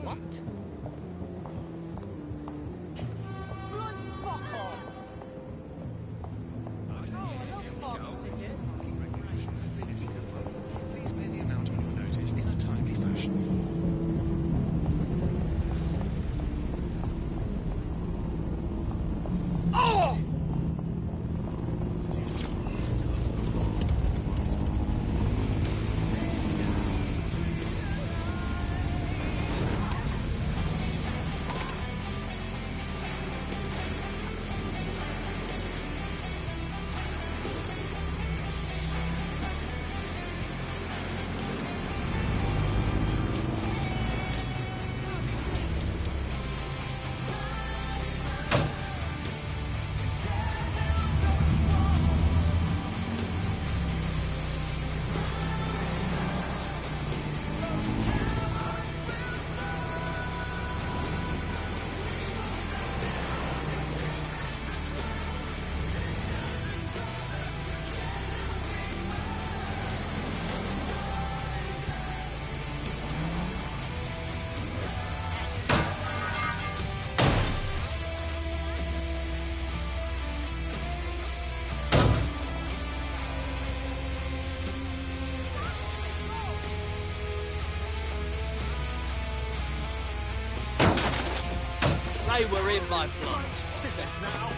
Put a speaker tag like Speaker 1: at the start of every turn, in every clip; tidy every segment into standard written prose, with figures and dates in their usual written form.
Speaker 1: What?
Speaker 2: Please pay the amount on your notice in a timely fashion.
Speaker 3: They were in my plans.
Speaker 4: Now.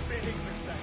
Speaker 4: Big mistake.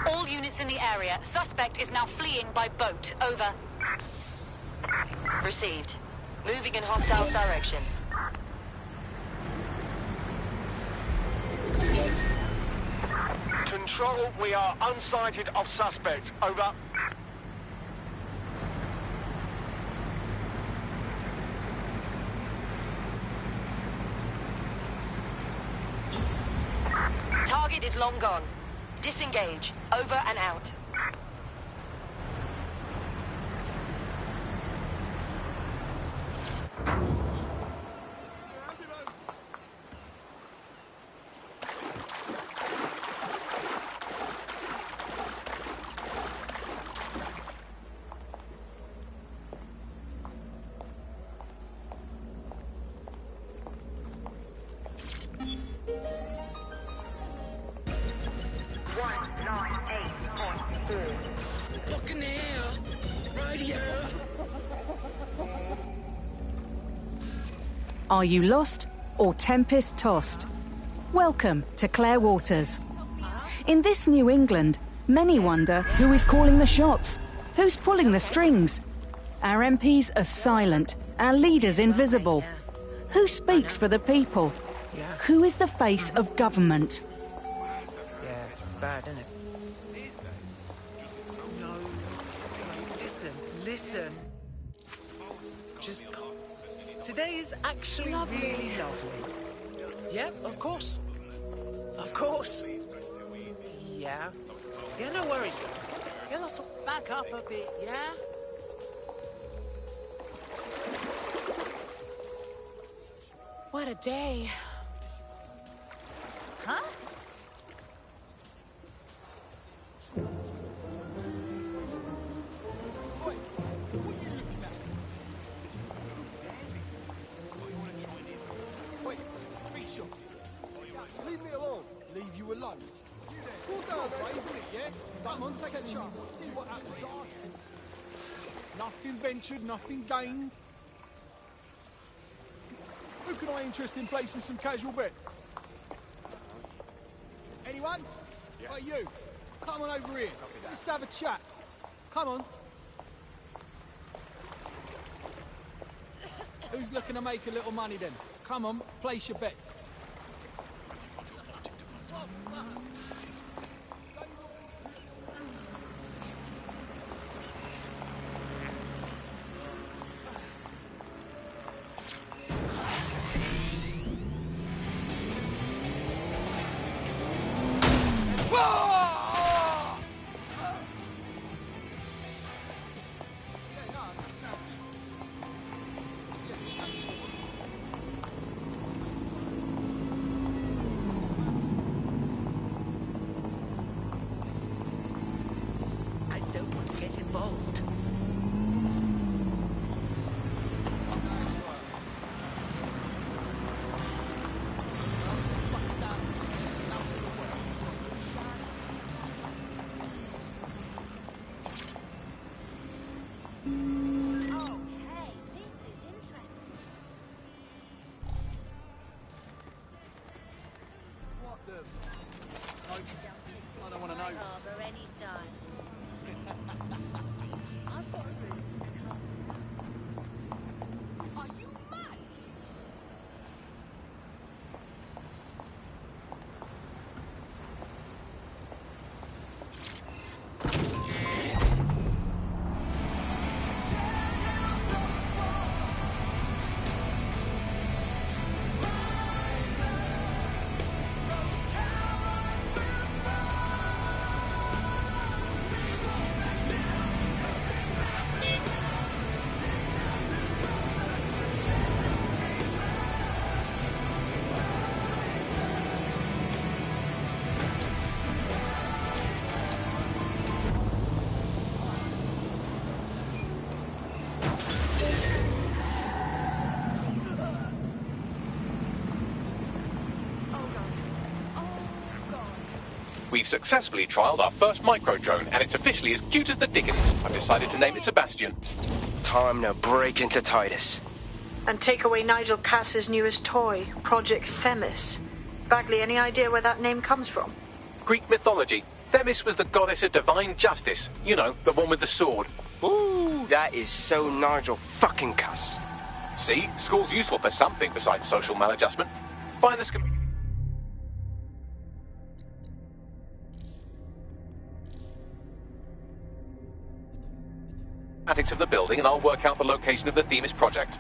Speaker 5: All units in the area. Suspect is now fleeing by boat. Over. Received. Moving in hostile direction.
Speaker 4: Control, we are unsighted of suspect. Over.
Speaker 5: Target is long gone. Disengage. Over and out.
Speaker 1: Fucking hell! Right here!
Speaker 6: Are you lost or tempest tossed? Welcome to Clare Waters. In this New England, many wonder who is calling the shots, who's pulling the strings. Our MPs are silent, our leaders invisible. Who speaks for the people? Who is the face of government?
Speaker 7: Yeah, it's bad, isn't it? No. Listen. Just... Today is actually really lovely. Yeah, of course. Of course. Yeah. Yeah, no worries. Yeah, let's back up a bit, yeah? What a day. Huh?
Speaker 8: Wait, be sure. Leave me alone. Leave you alone. Cool down, brave, yeah? Come on, take a chance. See what happens. Nothing ventured, nothing gained. Who can I interest in placing some casual bets? Anyone? Yeah. Oh, you. Come on over here. Let's have a chat. Come on. Who's looking to make a little money then? Come on, place your bets.
Speaker 7: I don't want to get involved.
Speaker 8: I don't want to know.
Speaker 9: Harbour any time. I've got a room and half. Are you mad?
Speaker 10: We've successfully trialled our first micro-drone, and it's officially as cute as the dickens. I've decided to name it Sebastian.
Speaker 11: Time to break into Titus.
Speaker 12: And take away Nigel Cass's newest toy, Project Themis. Bagley, any idea where that name comes from?
Speaker 10: Greek mythology. Themis was the goddess of divine justice. You know, the one with the sword.
Speaker 11: Ooh, that is so Nigel fucking Cass.
Speaker 10: See? School's useful for something besides social maladjustment. Find the schematics of the building, and I'll work out the location of the Themis project.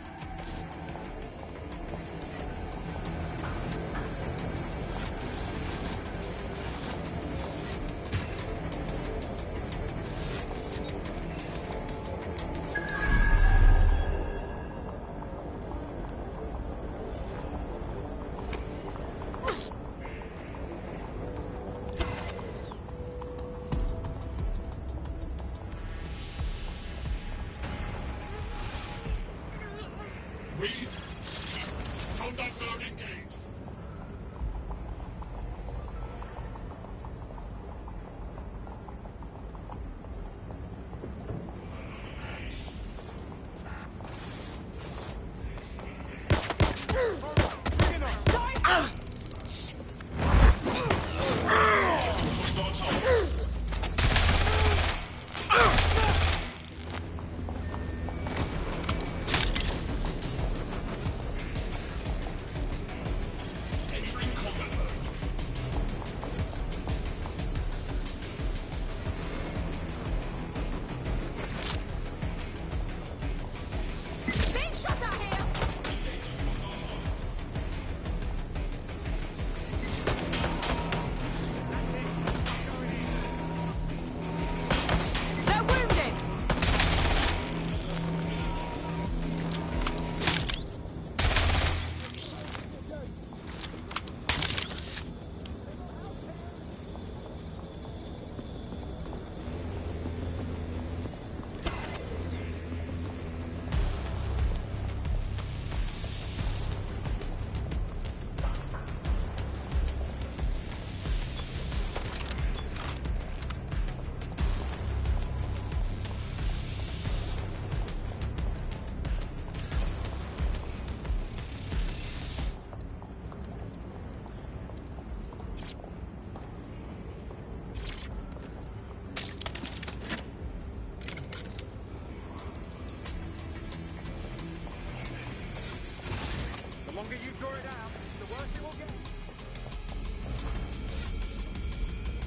Speaker 4: longer you draw it out, the worse it will get.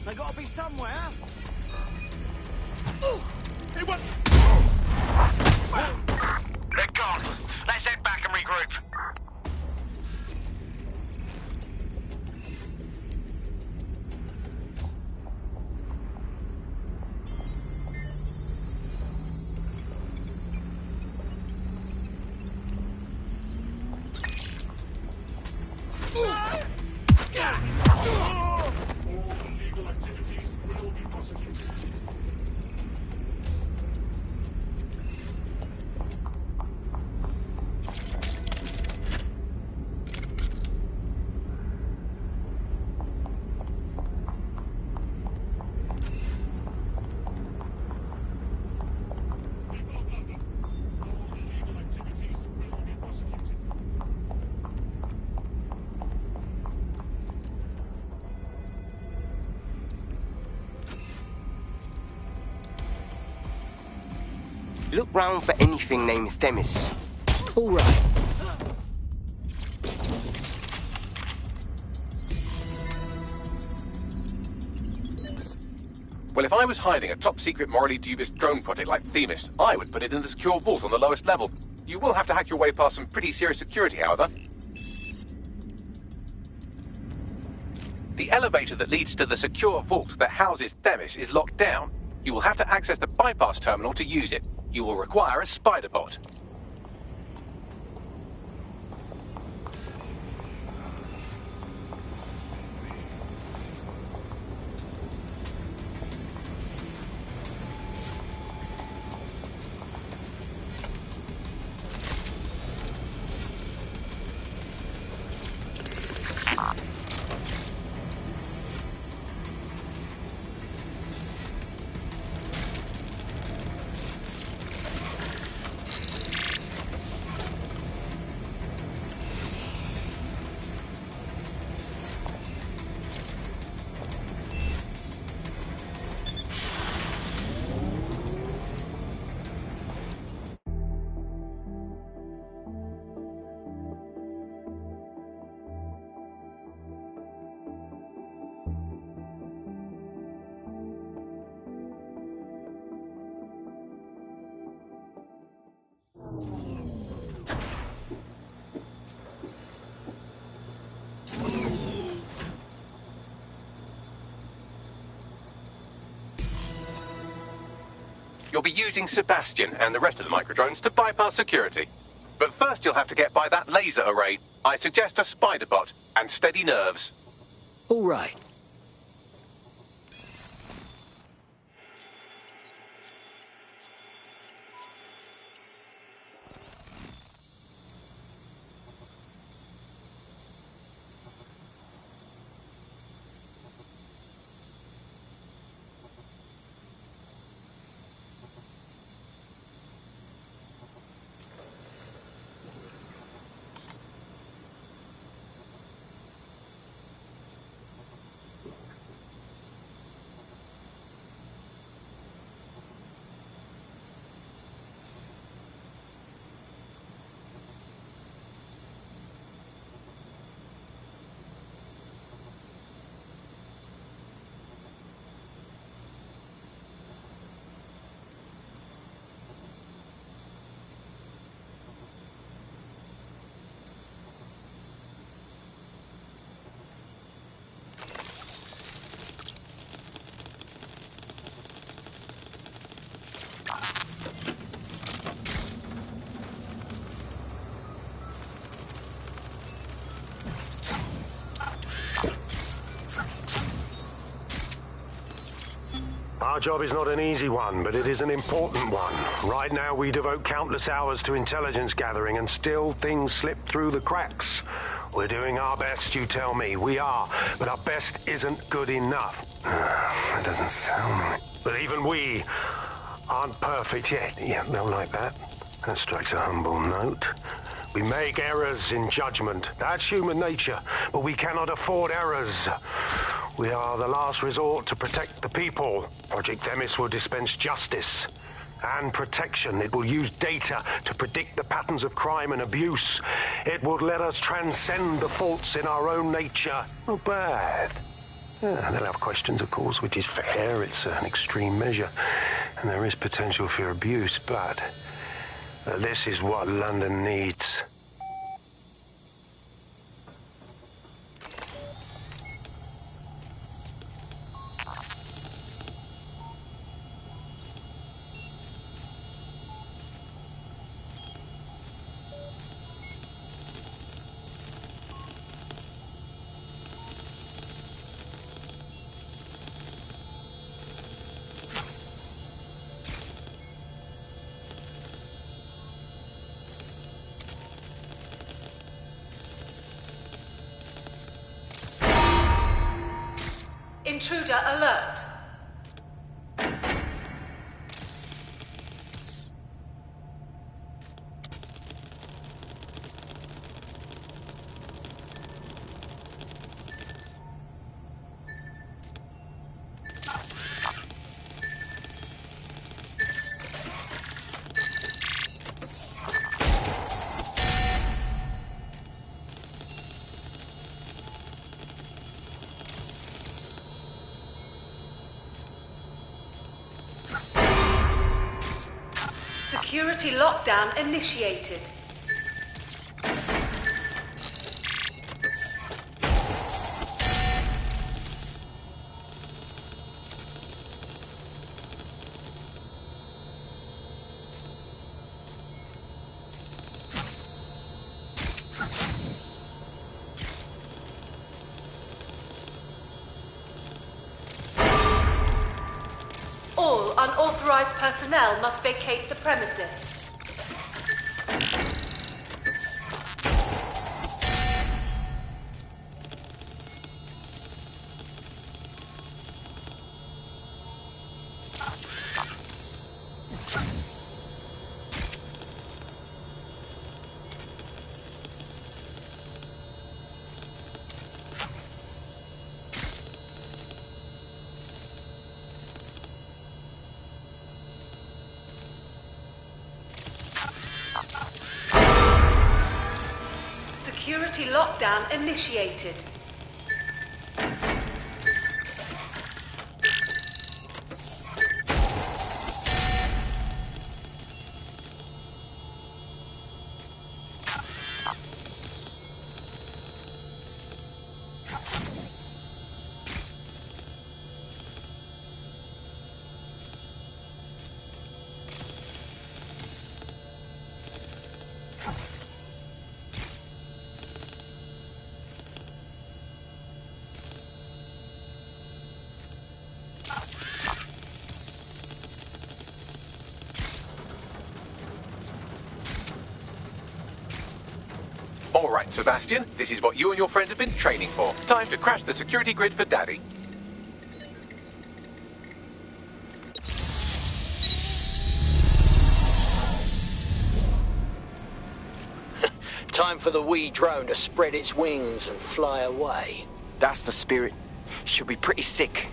Speaker 3: They gotta be somewhere.
Speaker 4: They're gone. Let's head back and regroup.
Speaker 11: Look round for anything named Themis.
Speaker 3: All right.
Speaker 10: Well, if I was hiding a top-secret, morally dubious drone project like Themis, I would put it in the secure vault on the lowest level. You will have to hack your way past some pretty serious security, however. The elevator that leads to the secure vault that houses Themis is locked down. You will have to access the bypass terminal to use it. You will require a spider bot. You'll be using Sebastian and the rest of the microdrones to bypass security. But first you'll have to get by that laser array. I suggest a spider bot and steady nerves.
Speaker 3: All right.
Speaker 13: Our job is not an easy one, but it is an important one. Right now we devote countless hours to intelligence gathering and still things slip through the cracks. We're doing our best, you tell me. We are, but our best isn't good enough. That doesn't sound right. But even we aren't perfect yet. Yeah, they'll like that. That strikes a humble note. We make errors in judgment. That's human nature, but we cannot afford errors. We are the last resort to protect the people. Project Themis will dispense justice. and protection. It will use data to predict the patterns of crime and abuse. It would let us transcend the faults in our own nature. Not bad. Yeah, they'll have questions, of course, which is fair. It's an extreme measure, and there is potential for abuse, but this is what London needs.
Speaker 5: Intruder alert. Security lockdown initiated. All unauthorized personnel must vacate the premises. Security lockdown initiated.
Speaker 10: All right, Sebastian, this is what you and your friends have been training for. Time to crash the security grid for Daddy.
Speaker 3: Time for the wee drone to spread its wings and fly away.
Speaker 11: That's the spirit. She'll be pretty sick.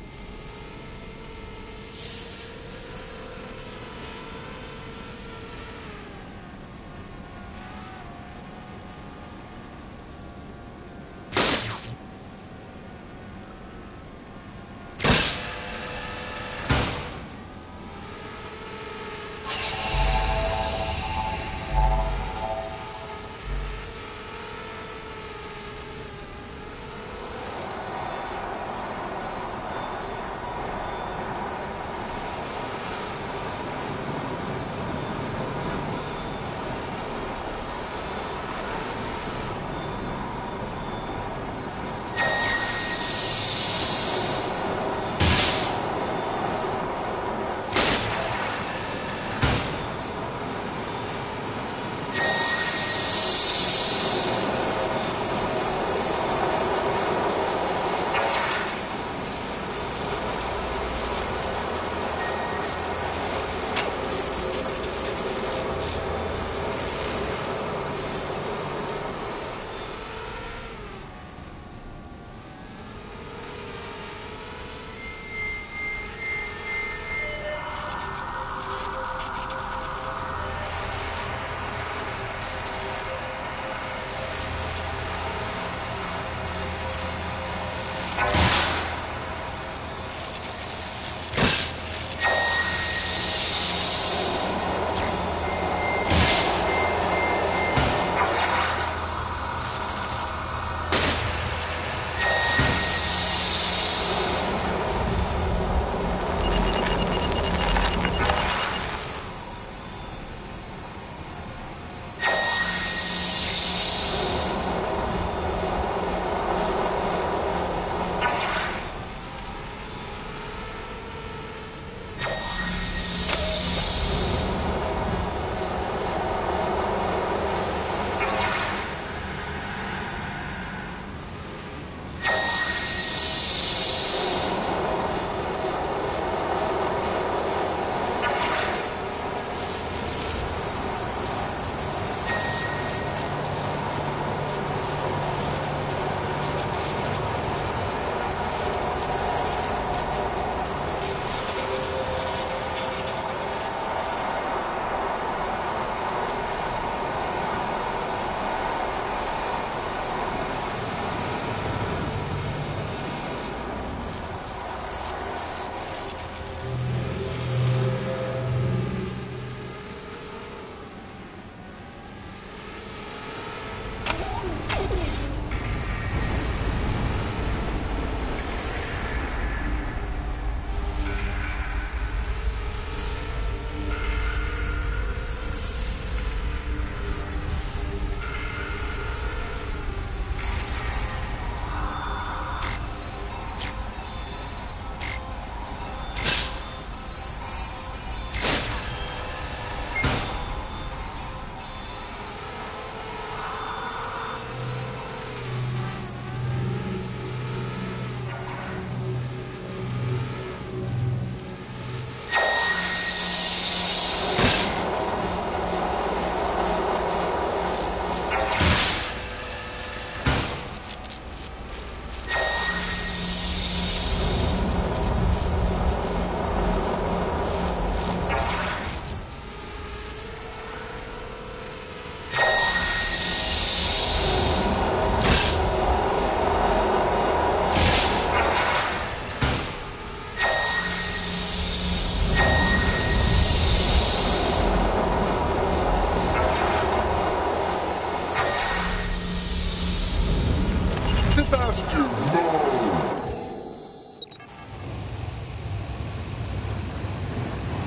Speaker 14: Sebastian, no!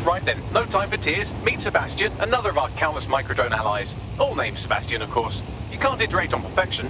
Speaker 10: Right then, no time for tears. Meet Sebastian, another of our countless microdrone allies. All named Sebastian, of course. You can't iterate on perfection.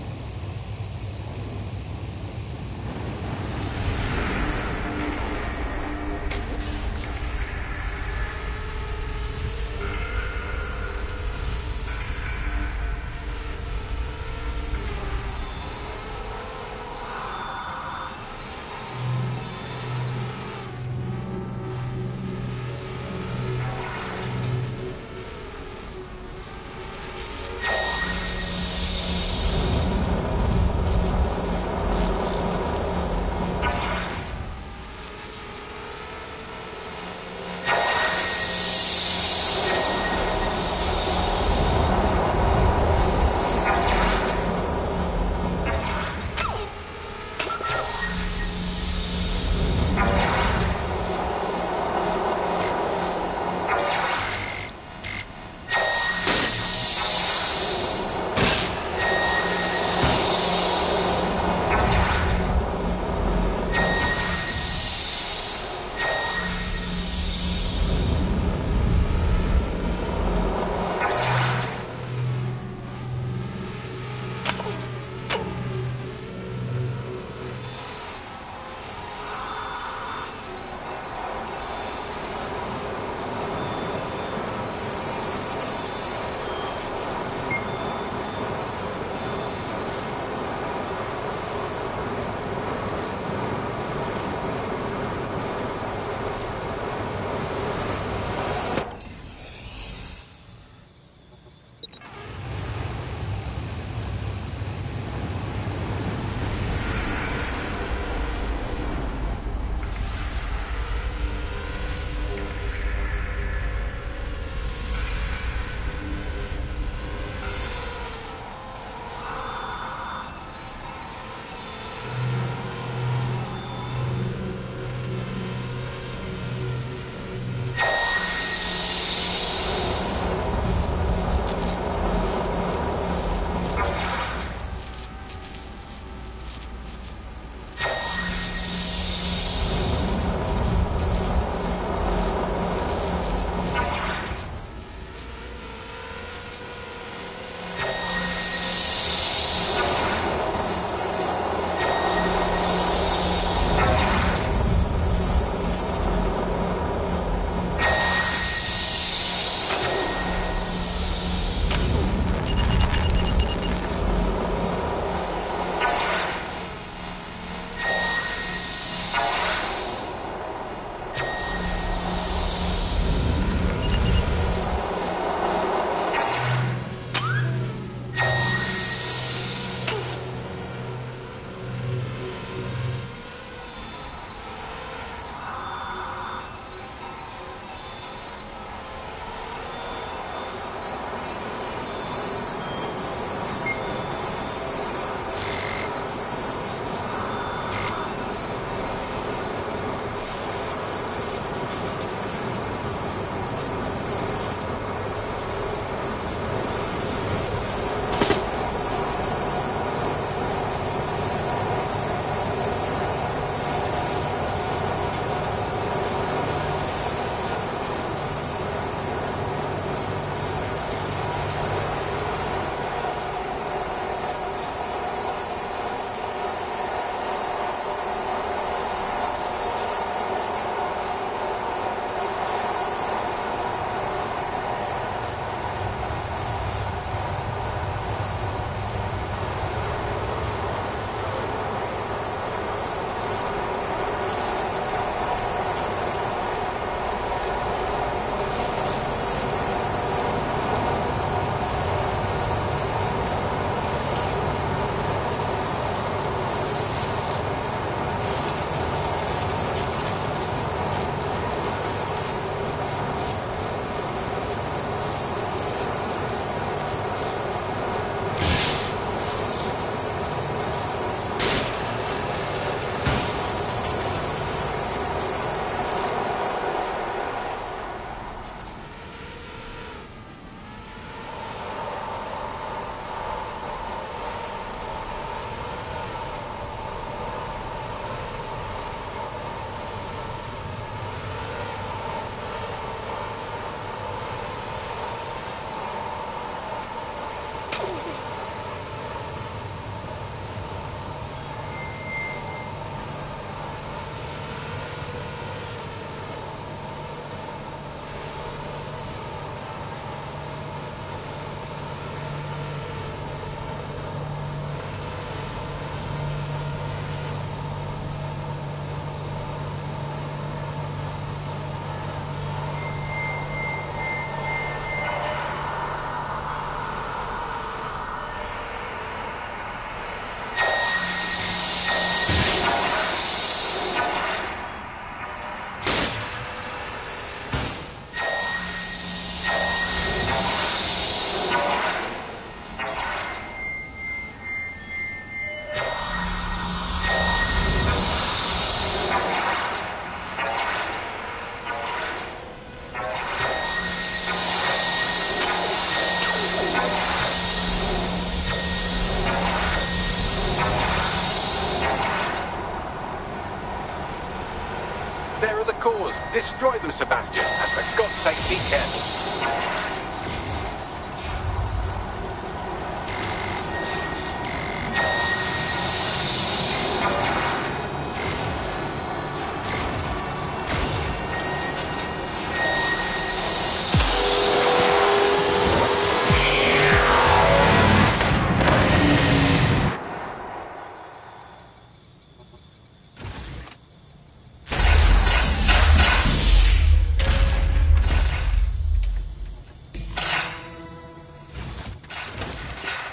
Speaker 10: towers. Destroy them, Sebastian, and for God's sake, be careful.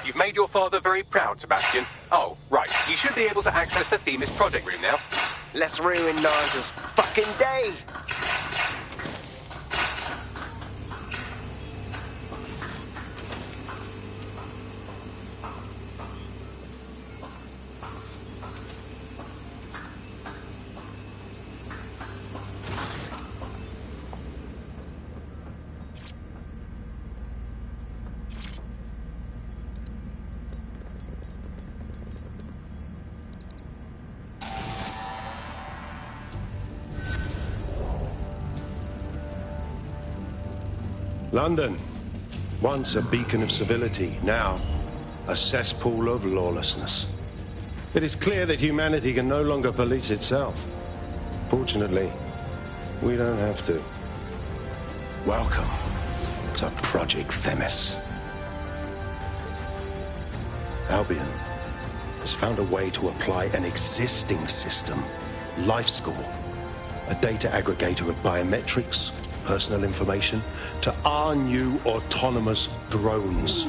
Speaker 10: You've made your father very proud, Sebastian. Oh, right. You should be able to access the Themis project room now.
Speaker 11: Let's ruin Nigel's fucking day.
Speaker 13: London, once a beacon of civility, now a cesspool of lawlessness. It is clear that humanity can no longer police itself. Fortunately, we don't have to. Welcome to Project Themis. Albion has found a way to apply an existing system, Life Score, a data aggregator of biometrics, personal information, to our new autonomous drones.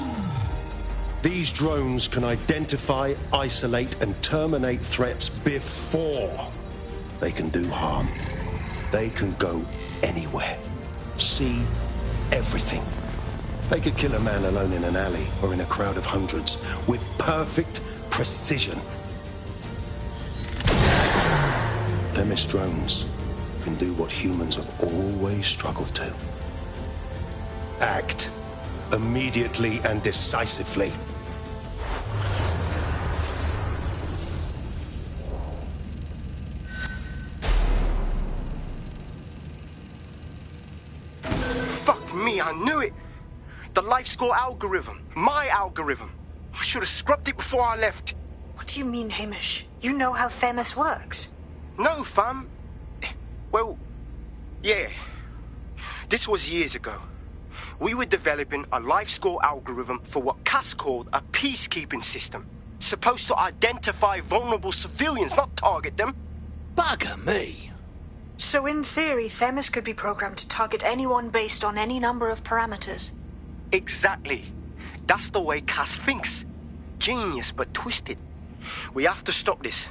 Speaker 13: These drones can identify, isolate, and terminate threats before they can do harm. They can go anywhere, see everything. They could kill a man alone in an alley or in a crowd of hundreds with perfect precision. Themis drones can do what humans have always struggled to. Act immediately and decisively.
Speaker 11: Fuck me, I knew it. The life score algorithm. My algorithm. I should have scrubbed it before I left.
Speaker 12: What do you mean, Hamish? You know how Themis works?
Speaker 11: No, fam. Well, yeah. This was years ago. We were developing a life score algorithm for what Cass called a peacekeeping system. Supposed to identify vulnerable civilians, not target them.
Speaker 3: Bugger me.
Speaker 12: So in theory, Themis could be programmed to target anyone based on any number of parameters.
Speaker 11: Exactly. That's the way Cass thinks. Genius, but twisted. We have to stop this.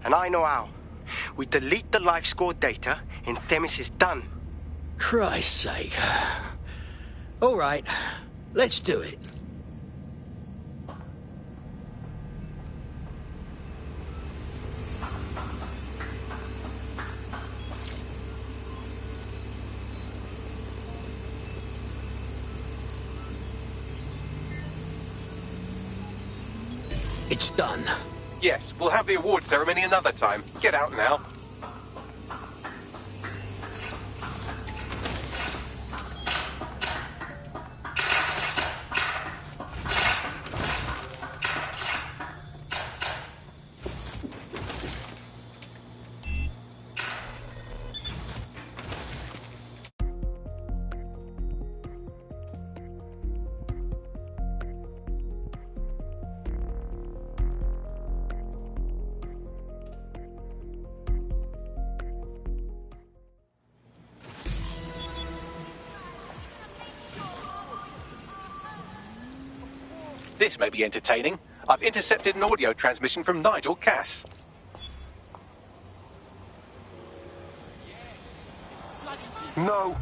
Speaker 11: And I know how. We delete the life score data, and Themis is done.
Speaker 3: Christ's sake. All right, let's do it. It's done.
Speaker 10: Yes, we'll have the award ceremony another time. Get out now. This may be entertaining. I've intercepted an audio transmission from Nigel Cass.
Speaker 13: No.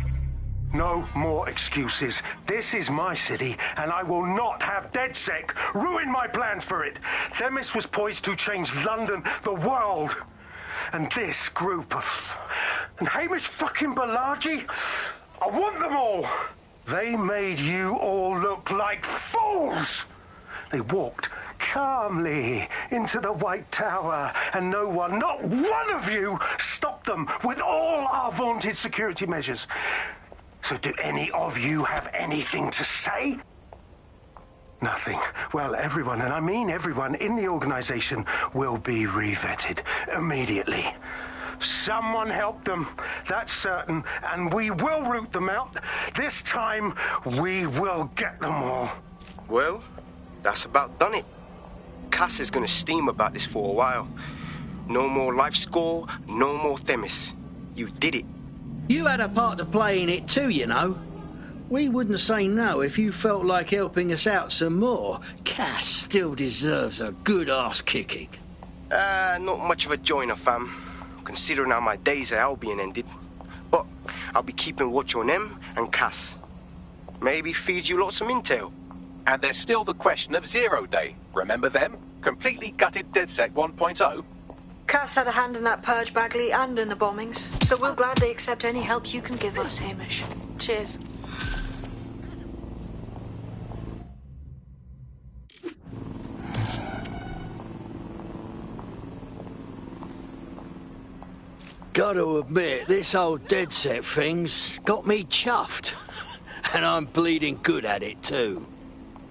Speaker 13: No more excuses. This is my city, and I will not have DedSec ruin my plans for it. Themis was poised to change London, the world. And this group of... And Hamish fucking Balaji? I want them all! They made you all look like fools! They walked calmly into the White Tower, and no one, not one of you, stopped them with all our vaunted security measures. So do any of you have anything to say? Nothing. Well, everyone, and I mean everyone in the organization, will be revetted immediately. Someone help them, that's certain, and we will root them out. This time, we will get them all.
Speaker 11: Well, that's about done it. Cass is gonna steam about this for a while. No more life score, no more Themis. You did it.
Speaker 15: You had a part to play in it too, you know. We wouldn't say no if you felt like helping us out some more. Cass still deserves a good arse kicking.
Speaker 11: Not much of a joiner, fam, considering how my days at Albion ended. But I'll be keeping watch on them and Cass. Maybe feed you lots of intel.
Speaker 10: And there's still the question of Zero Day. Remember them? Completely gutted DedSec 1.0.
Speaker 12: Cass had a hand in that purge, Bagley, and in the bombings, so we'll gladly accept any help you can give us, Hamish. Cheers.
Speaker 15: Gotta admit, this whole DedSec thing's got me chuffed. And I'm bleeding good at it too.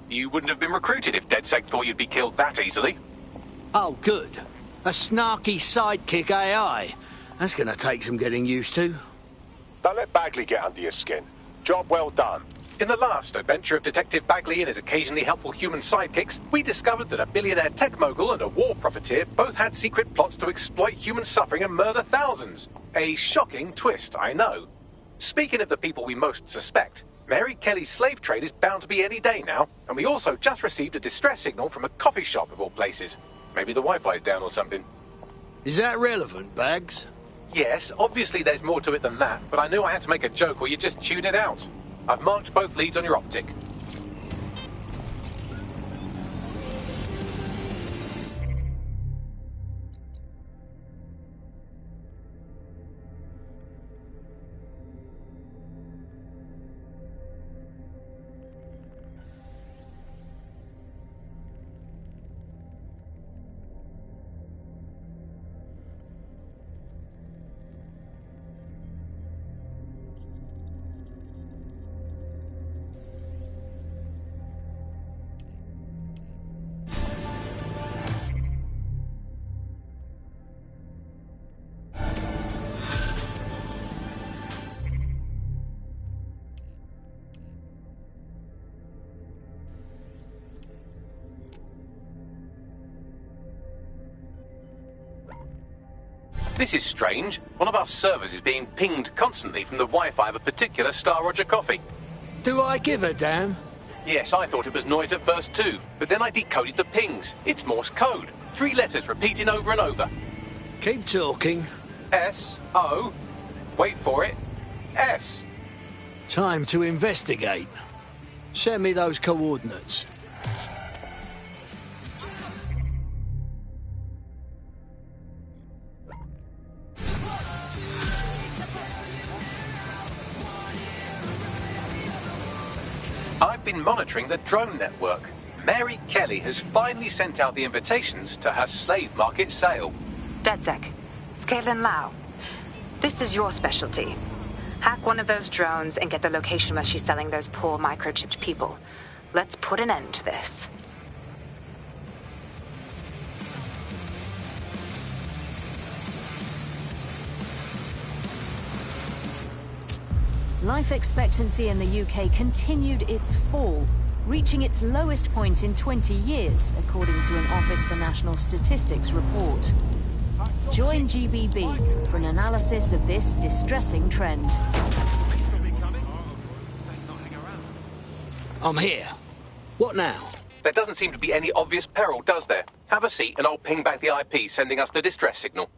Speaker 10: You wouldn't have been recruited if DedSec thought you'd be killed that easily.
Speaker 15: Oh, good. A snarky sidekick AI. That's gonna take some getting used to.
Speaker 16: Don't let Bagley get under your skin. Job well done.
Speaker 10: In the last adventure of Detective Bagley and his occasionally helpful human sidekicks, we discovered that a billionaire tech mogul and a war profiteer both had secret plots to exploit human suffering and murder thousands. A shocking twist, I know. Speaking of the people we most suspect, Mary Kelly's slave trade is bound to be any day now, and we also just received a distress signal from a coffee shop of all places. Maybe the Wi-Fi's down or something.
Speaker 15: Is that relevant, Bags?
Speaker 10: Yes, obviously there's more to it than that, but I knew I had to make a joke or you'd just tune it out. I've marked both leads on your optic. This is strange. One of our servers is being pinged constantly from the Wi-Fi of a particular Star Roger coffee.
Speaker 15: Do I give a damn?
Speaker 10: Yes, I thought it was noise at first too, but then I decoded the pings. It's Morse code. 3 letters repeating over and over.
Speaker 15: Keep talking.
Speaker 10: S-O. Wait for it. S.
Speaker 15: Time to investigate. Send me those coordinates.
Speaker 10: I've been monitoring the drone network. Mary Kelly has finally sent out the invitations to her slave market sale.
Speaker 17: DedSec, it's Caitlin Lau. This is your specialty. Hack one of those drones and get the location where she's selling those poor microchipped people. Let's put an end to this.
Speaker 6: Life expectancy in the UK continued its fall, reaching its lowest point in 20 years, according to an Office for National Statistics report. Join GBB for an analysis of this distressing trend.
Speaker 15: I'm here. What now?
Speaker 10: There doesn't seem to be any obvious peril, does there? Have a seat and I'll ping back the IP sending us the distress signal.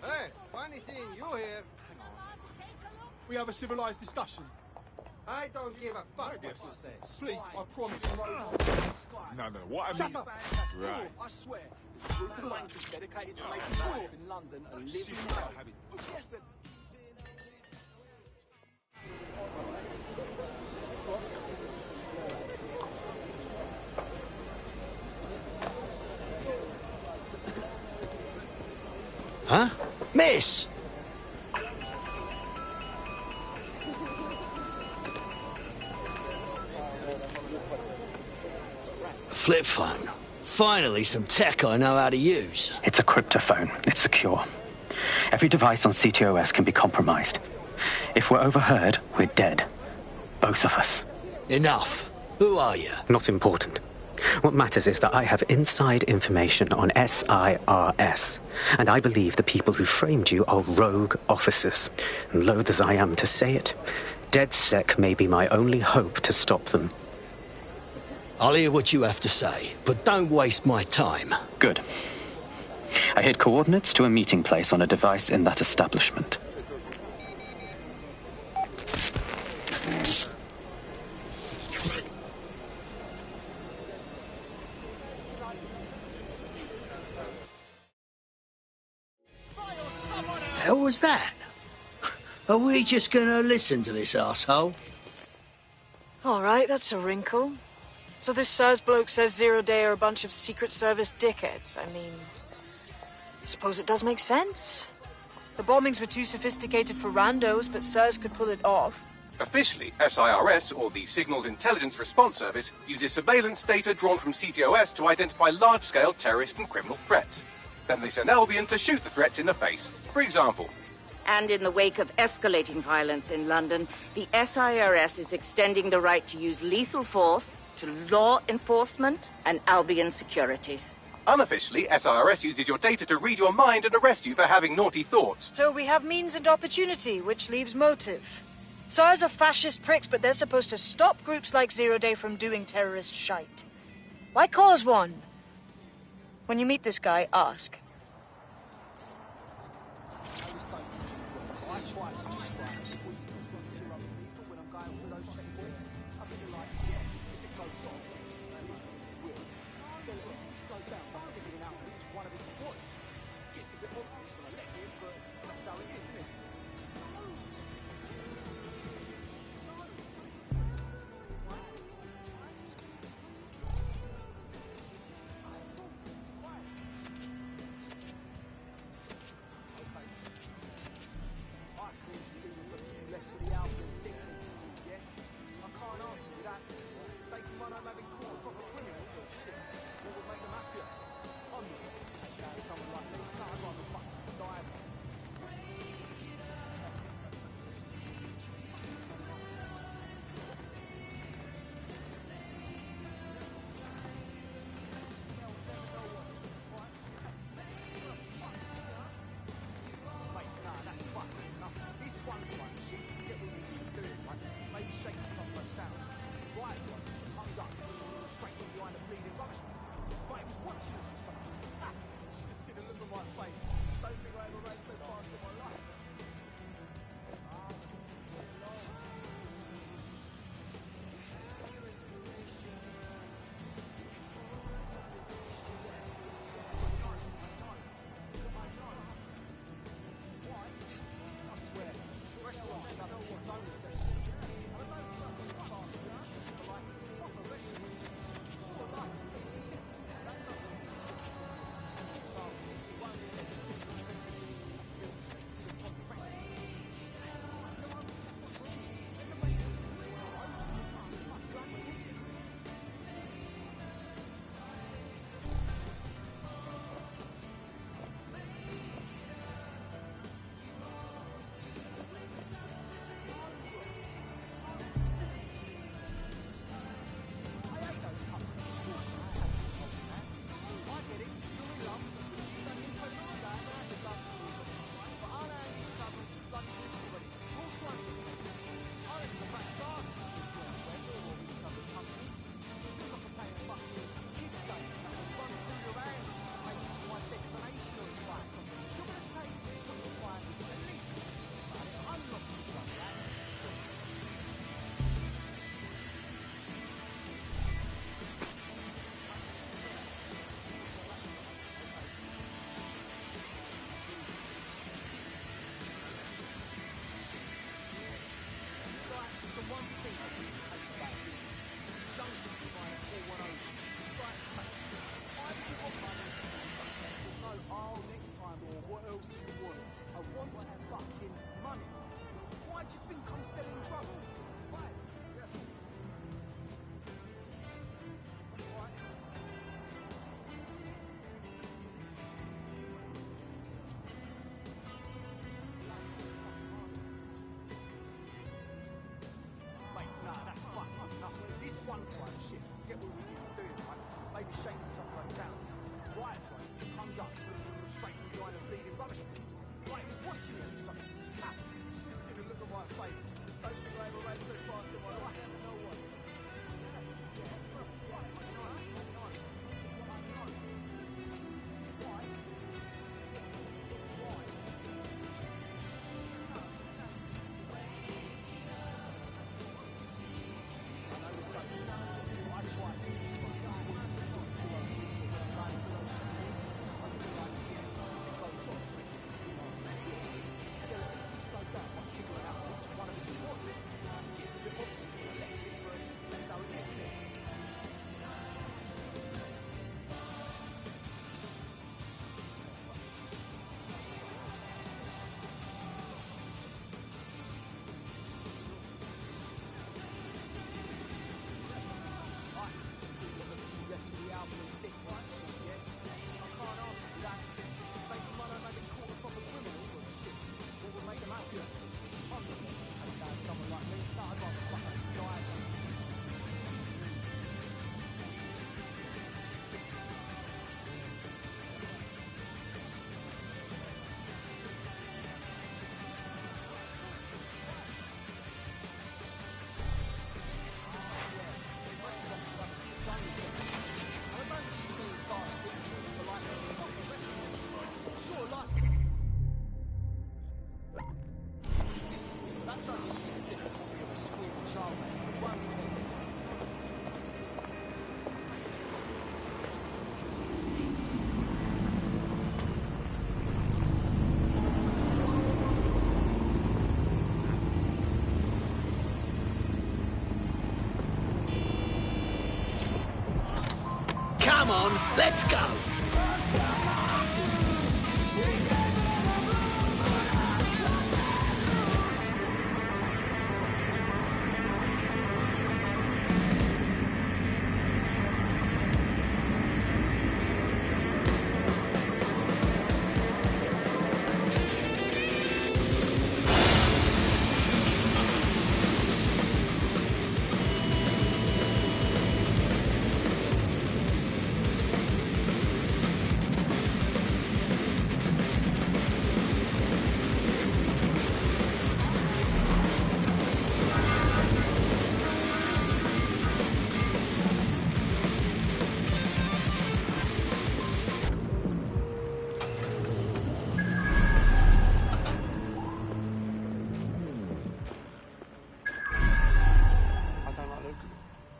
Speaker 8: Hey, funny seeing you here. We have a civilized discussion. I don't give a fuck what you say. Please, I promise you won't.
Speaker 14: No, what I mean...
Speaker 8: Shut up.
Speaker 14: Right.
Speaker 8: I swear. The bank is dedicated to making sure in London and living
Speaker 15: Huh? Miss! Flip phone. Finally, some tech I know how to use.
Speaker 18: It's a cryptophone. It's secure. Every device on CTOS can be compromised. If we're overheard, we're dead. Both of us.
Speaker 15: Enough. Who are you?
Speaker 18: Not important. What matters is that I have inside information on SIRS, and I believe the people who framed you are rogue officers. And loath as I am to say it, DedSec may be my only hope to stop them.
Speaker 15: I'll hear what you have to say, but don't waste my time.
Speaker 18: Good. I hid coordinates to a meeting place on a device in that establishment.
Speaker 15: Hell was that? Are we just gonna listen to this arsehole?
Speaker 12: All right, that's a wrinkle. So this SIRS bloke says Zero Day are a bunch of Secret Service dickheads. I mean, I suppose it does make sense. The bombings were too sophisticated for randos, but SIRS could pull it off.
Speaker 10: Officially, SIRS, or the Signals Intelligence Response Service, uses surveillance data drawn from CTOS to identify large-scale terrorist and criminal threats. Then they send Albion to shoot the threats in the face. For example.
Speaker 19: And in the wake of escalating violence in London, the SIRS is extending the right to use lethal force to law enforcement and Albion securities.
Speaker 10: Unofficially, SIRS uses your data to read your mind and arrest you for having naughty thoughts.
Speaker 12: So we have means and opportunity, which leaves motive. SIRS are fascist pricks, but they're supposed to stop groups like Zero Day from doing terrorist shite. Why cause one? When you meet this guy, ask.
Speaker 15: on, let's go.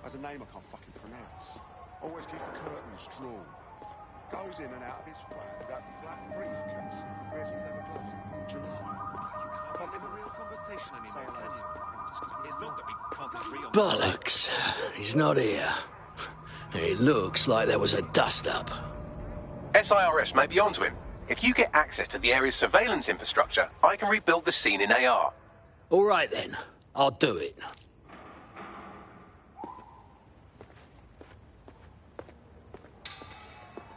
Speaker 16: Has a name I can't fucking pronounce. Always keeps the curtains drawn. Goes in and out of his flat with that black briefcase. Wears his leather gloves in July. You can't have a real conversation anymore, can you? It's not that we can't agree on...
Speaker 15: Bollocks. He's not here. It looks like there was a dust-up.
Speaker 10: SIRS may be onto him. If you get access to the area's surveillance infrastructure, I can rebuild the scene in AR.
Speaker 15: All right, then. I'll do it.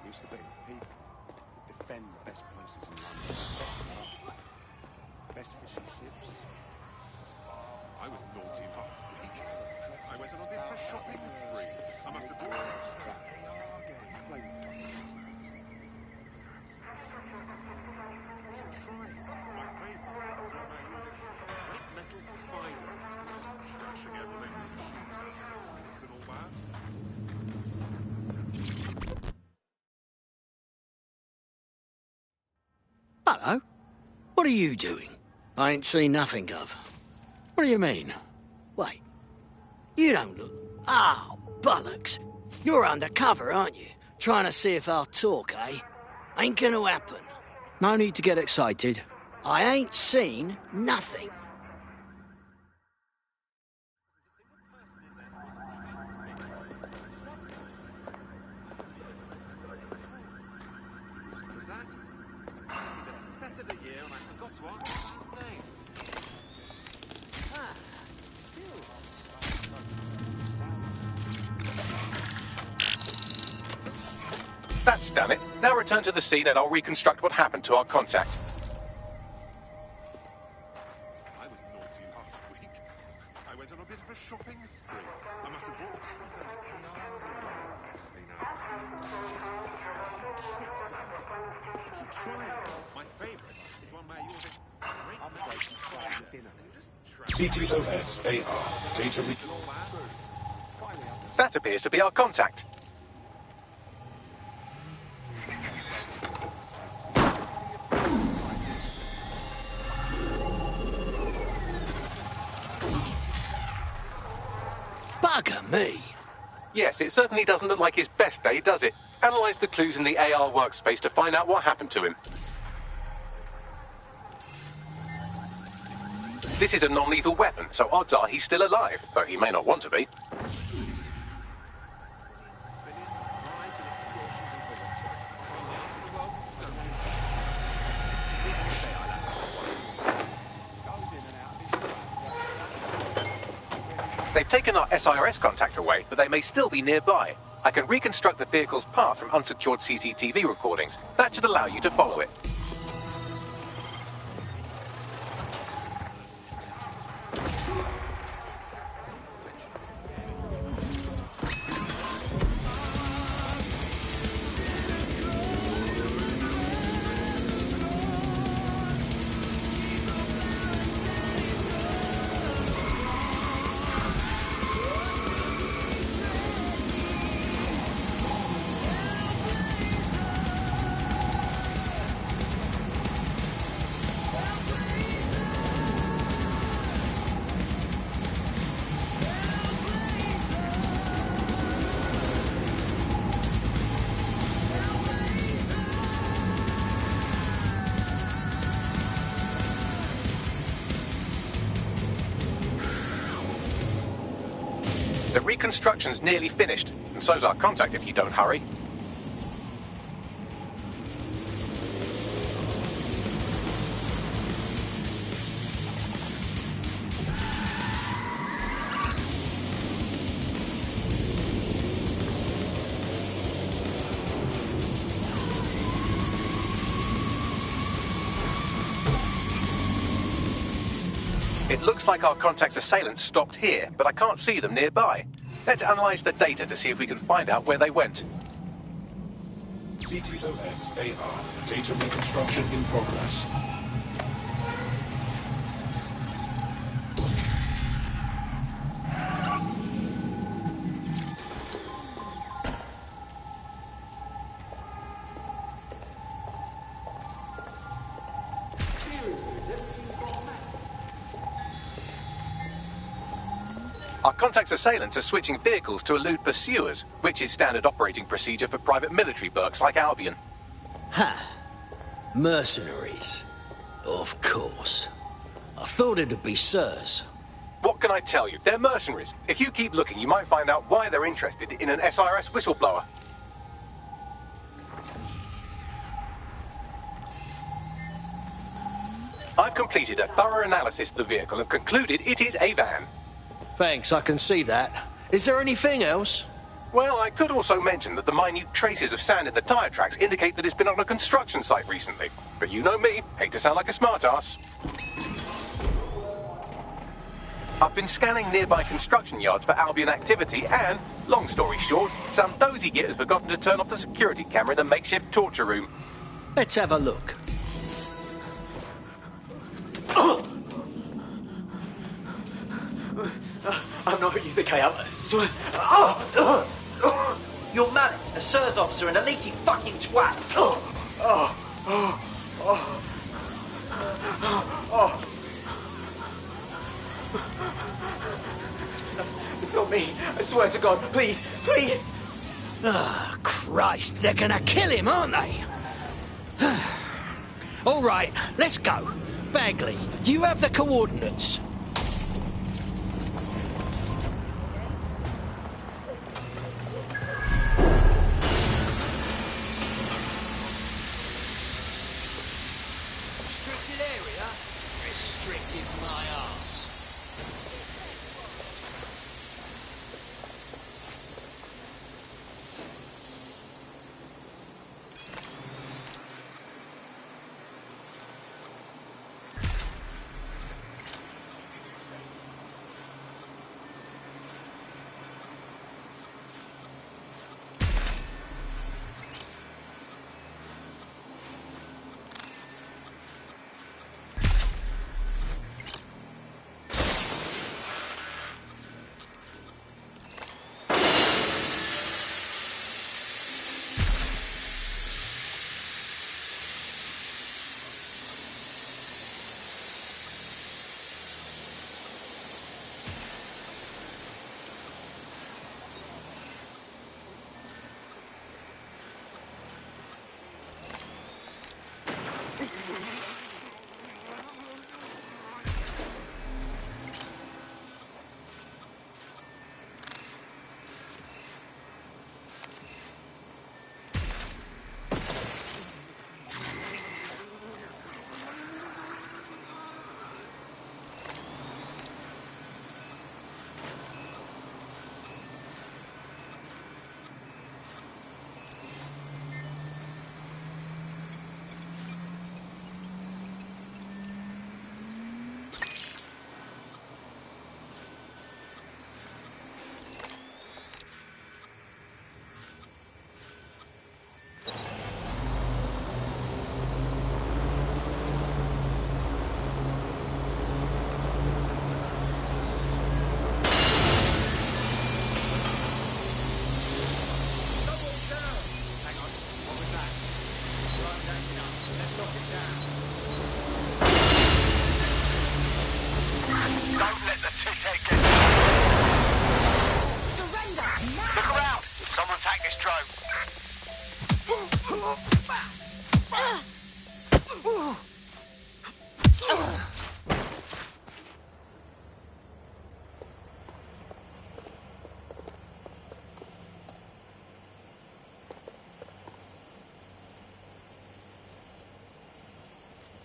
Speaker 16: Used to be people defend the best places in London. Best fishing ships. I was naughty last week. I went on a bit of a shopping spree. I must have bought AR game. Try it. My favourite is when I use this great metal spider. Trashing everything. It's and all that.
Speaker 15: Hello? What are you doing? I ain't seen nothing of. What do you mean? Wait. You don't look... Oh, bollocks. You're undercover, aren't you? Trying to see if I'll talk, eh? Ain't gonna happen. No need to get excited. I ain't seen nothing.
Speaker 10: That's done it. Now return to the scene and I'll reconstruct what happened to our contact.
Speaker 16: I was naughty last week. I went on a bit of a shopping spree. I must have bought 10 of those AR games. They know. To try it. My favourite is one where you're this great upgrade trying the dinner.
Speaker 10: CTOS AR. Data That appears to be our contact.
Speaker 15: Bugger me.
Speaker 10: Yes, it certainly doesn't look like his best day, does it? Analyze the clues in the AR workspace to find out what happened to him. This is a non-lethal weapon, so odds are he's still alive, though he may not want to be. They've taken our SIRS contact away, but they may still be nearby. I can reconstruct the vehicle's path from unsecured CCTV recordings. That should allow you to follow it. The reconstruction's nearly finished, and so's our contact if you don't hurry. It looks like our contact's assailants stopped here, but I can't see them nearby. Let's analyze the data to see if we can find out where they went.
Speaker 20: CTOS AR. Data reconstruction in progress.
Speaker 10: Our contact's assailants are switching vehicles to elude pursuers, which is standard operating procedure for private military burks like Albion.
Speaker 15: Ha! Mercenaries. Of course. I thought it'd be sirs.
Speaker 10: What can I tell you? They're mercenaries. If you keep looking, you might find out why they're interested in an SRS whistleblower. I've completed a thorough analysis of the vehicle and concluded it is a van.
Speaker 15: Thanks, I can see that. Is there anything else?
Speaker 10: Well, I could also mention that the minute traces of sand in the tyre tracks indicate that it's been on a construction site recently. But you know me, hate to sound like a smartass. I've been scanning nearby construction yards for Albion activity and, long story short, some dozy git has forgotten to turn off the security camera in the makeshift torture room.
Speaker 15: Let's have a look.
Speaker 21: I'm not who you think I am, I swear. You're Malik, a SIRS officer and a leaky fucking twat. It's not me. I swear to God. Please, please.
Speaker 15: Ah, Christ, they're gonna kill him, aren't they? All right, let's go. Bagley, do you have the coordinates? Restricted area? Restricted my arse.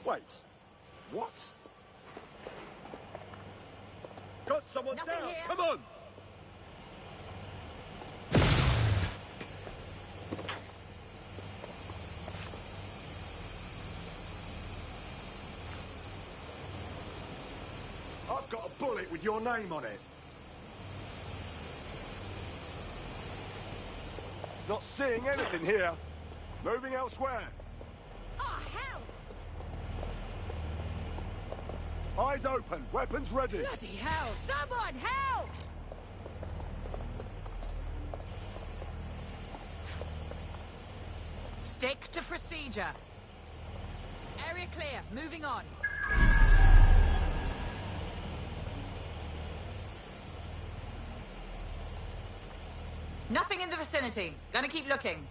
Speaker 16: Wait. What? Got someone
Speaker 9: Nothing
Speaker 16: down.
Speaker 9: here.
Speaker 16: Come on. I've got a bullet with your name on it. Not seeing anything here. Moving elsewhere.
Speaker 19: Oh, hell!
Speaker 16: Eyes open, weapons ready.
Speaker 19: Bloody hell! Someone help!
Speaker 2: Stick to procedure. Area clear. Moving on. Nothing in the vicinity. Gonna keep looking.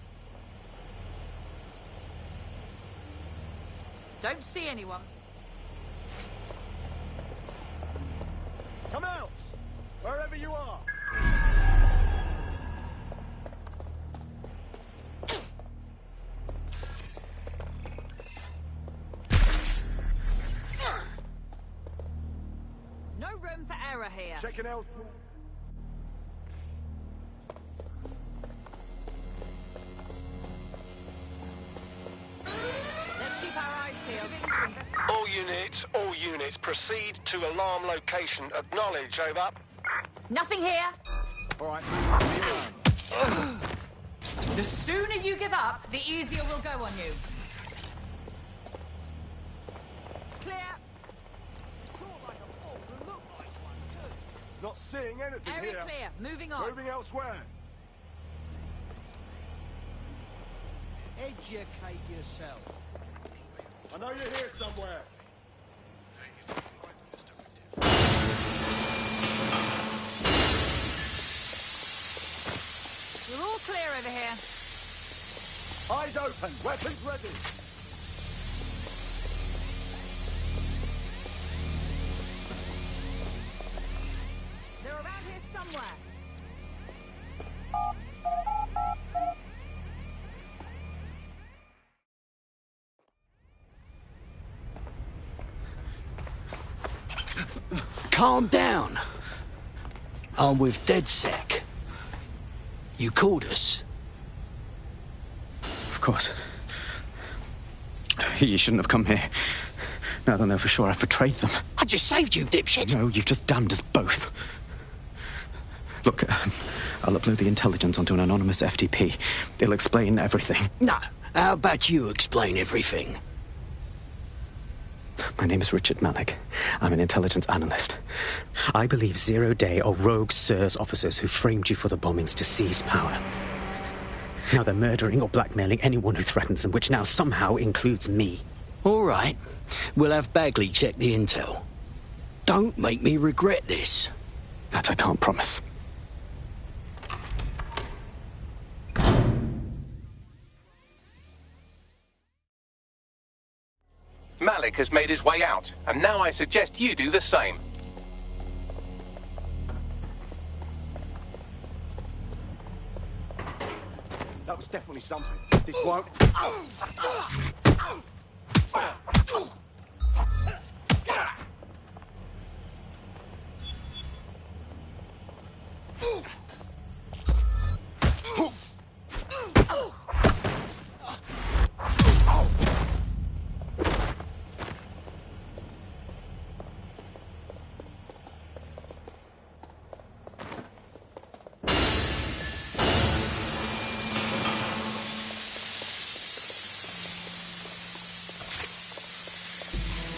Speaker 2: Don't see anyone.
Speaker 8: Come out! Wherever you are!
Speaker 2: No room for error here.
Speaker 16: Checking out.
Speaker 2: Let's keep our eyes peeled.
Speaker 13: All units, proceed to alarm location. Acknowledge, over.
Speaker 2: Nothing here.
Speaker 16: All right.
Speaker 2: The sooner you give up, the easier we'll go on you. Clear.
Speaker 16: Not seeing anything
Speaker 2: Area
Speaker 16: here.
Speaker 2: clear. Moving on.
Speaker 16: Moving elsewhere.
Speaker 8: Educate yourself.
Speaker 16: I know you're here somewhere.
Speaker 2: We're all clear over here.
Speaker 16: Eyes open, weapons ready.
Speaker 2: They're around here somewhere.
Speaker 15: Calm down. I'm with DedSec. You called us.
Speaker 18: Of course. You shouldn't have come here. Now they'll know for sure I've betrayed them.
Speaker 15: I just saved you, dipshit.
Speaker 18: No, you've just damned us both. Look, I'll upload the intelligence onto an anonymous FTP. It'll explain everything.
Speaker 15: No. How about you explain everything?
Speaker 18: My name is Richard Malik. I'm an intelligence analyst. I believe Zero Day are rogue SIRS officers who framed you for the bombings to seize power. Now they're murdering or blackmailing anyone who threatens them, which now somehow includes me.
Speaker 15: All right. We'll have Bagley check the intel. Don't make me regret this.
Speaker 18: That I can't promise.
Speaker 10: Malik has made his way out, and now I suggest you do the same.
Speaker 16: That was definitely something. This won't.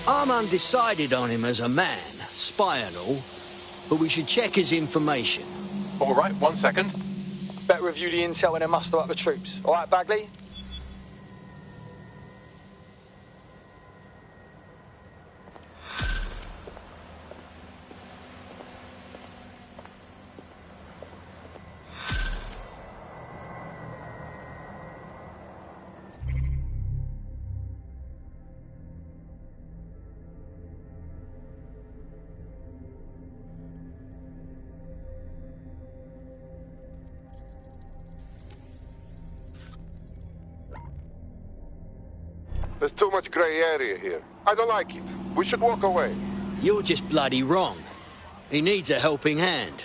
Speaker 15: I'm undecided on him as a man, spy and all, but we should check his information.
Speaker 10: All right, 1 second.
Speaker 22: Better review the intel and then muster up the troops. All right, Bagley?
Speaker 23: There's too much gray area here. I don't like it. We should walk away.
Speaker 15: You're just bloody wrong. He needs a helping hand.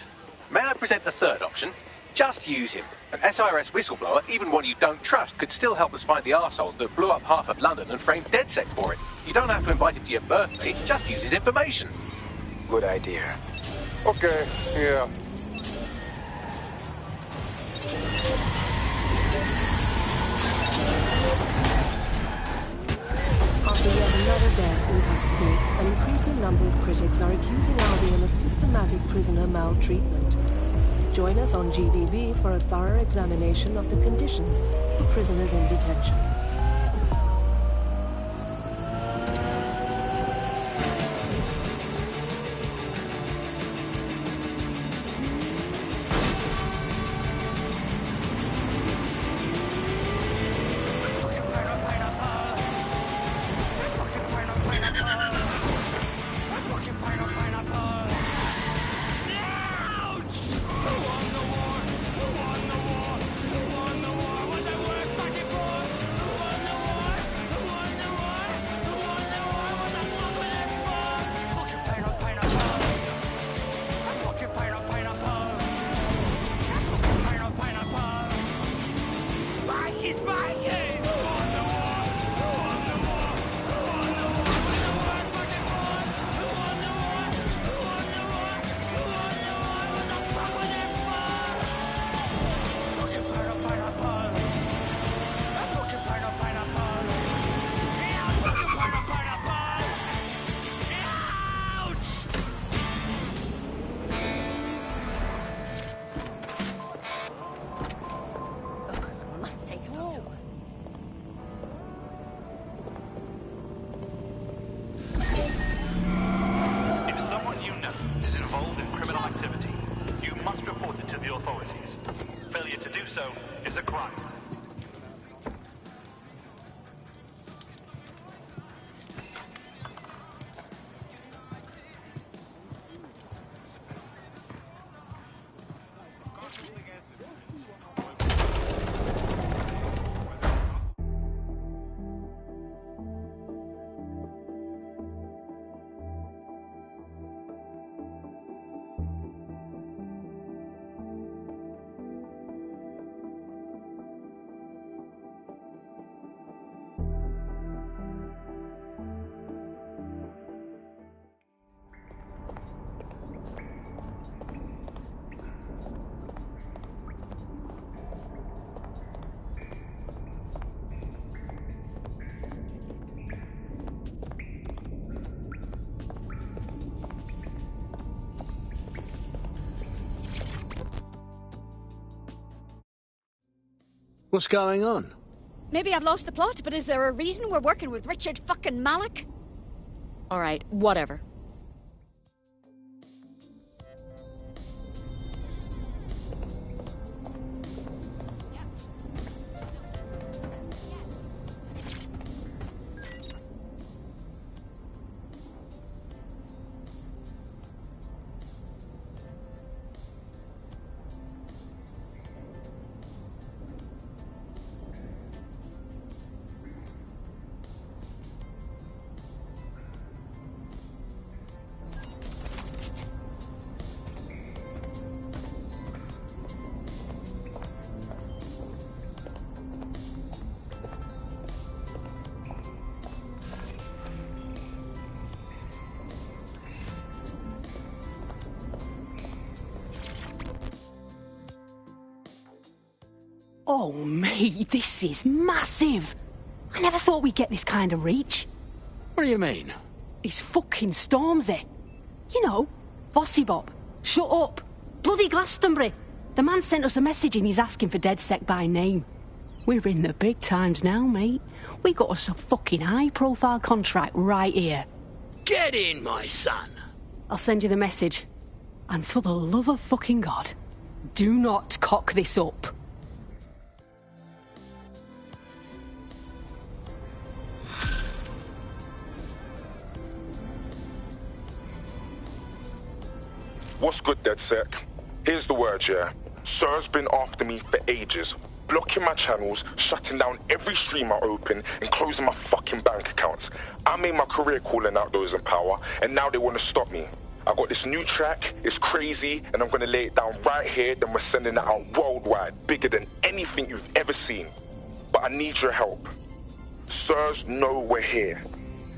Speaker 10: May I present the third option? Just use him. An SIRS whistleblower, even one you don't trust, could still help us find the arseholes that blew up half of London and framed DedSec for it. You don't have to invite him to your birthday, just use his information.
Speaker 11: good idea.
Speaker 23: Okay, yeah.
Speaker 1: After yet another death in custody, an increasing number of critics are accusing Albion of systematic prisoner maltreatment. Join us on GBB for a thorough examination of the conditions for prisoners in detention.
Speaker 15: What's going on?
Speaker 9: Maybe I've lost the plot, but is there a reason we're working with Richard fucking Malik? Alright, whatever.
Speaker 4: Oh, mate, this is massive. I never thought we'd get this kind of reach.
Speaker 15: What do you mean?
Speaker 4: It's fucking Stormzy. You know, Bossy Bob. Shut up. Bloody Glastonbury. The man sent us a message and he's asking for DedSec by name. We're in the big times now, mate. We got us a fucking high-profile contract right here.
Speaker 15: Get in, my son.
Speaker 4: I'll send you the message. And for the love of fucking God, do not cock this up.
Speaker 7: What's good, DedSec? Here's the word, yeah. Sir's been after me for ages, blocking my channels, shutting down every stream I open, and closing my fucking bank accounts. I made my career calling out those in power, and now they want to stop me. I got this new track, it's crazy, and I'm gonna lay it down right here, then we're sending it out worldwide, bigger than anything you've ever seen. But I need your help. Sirs know we're here.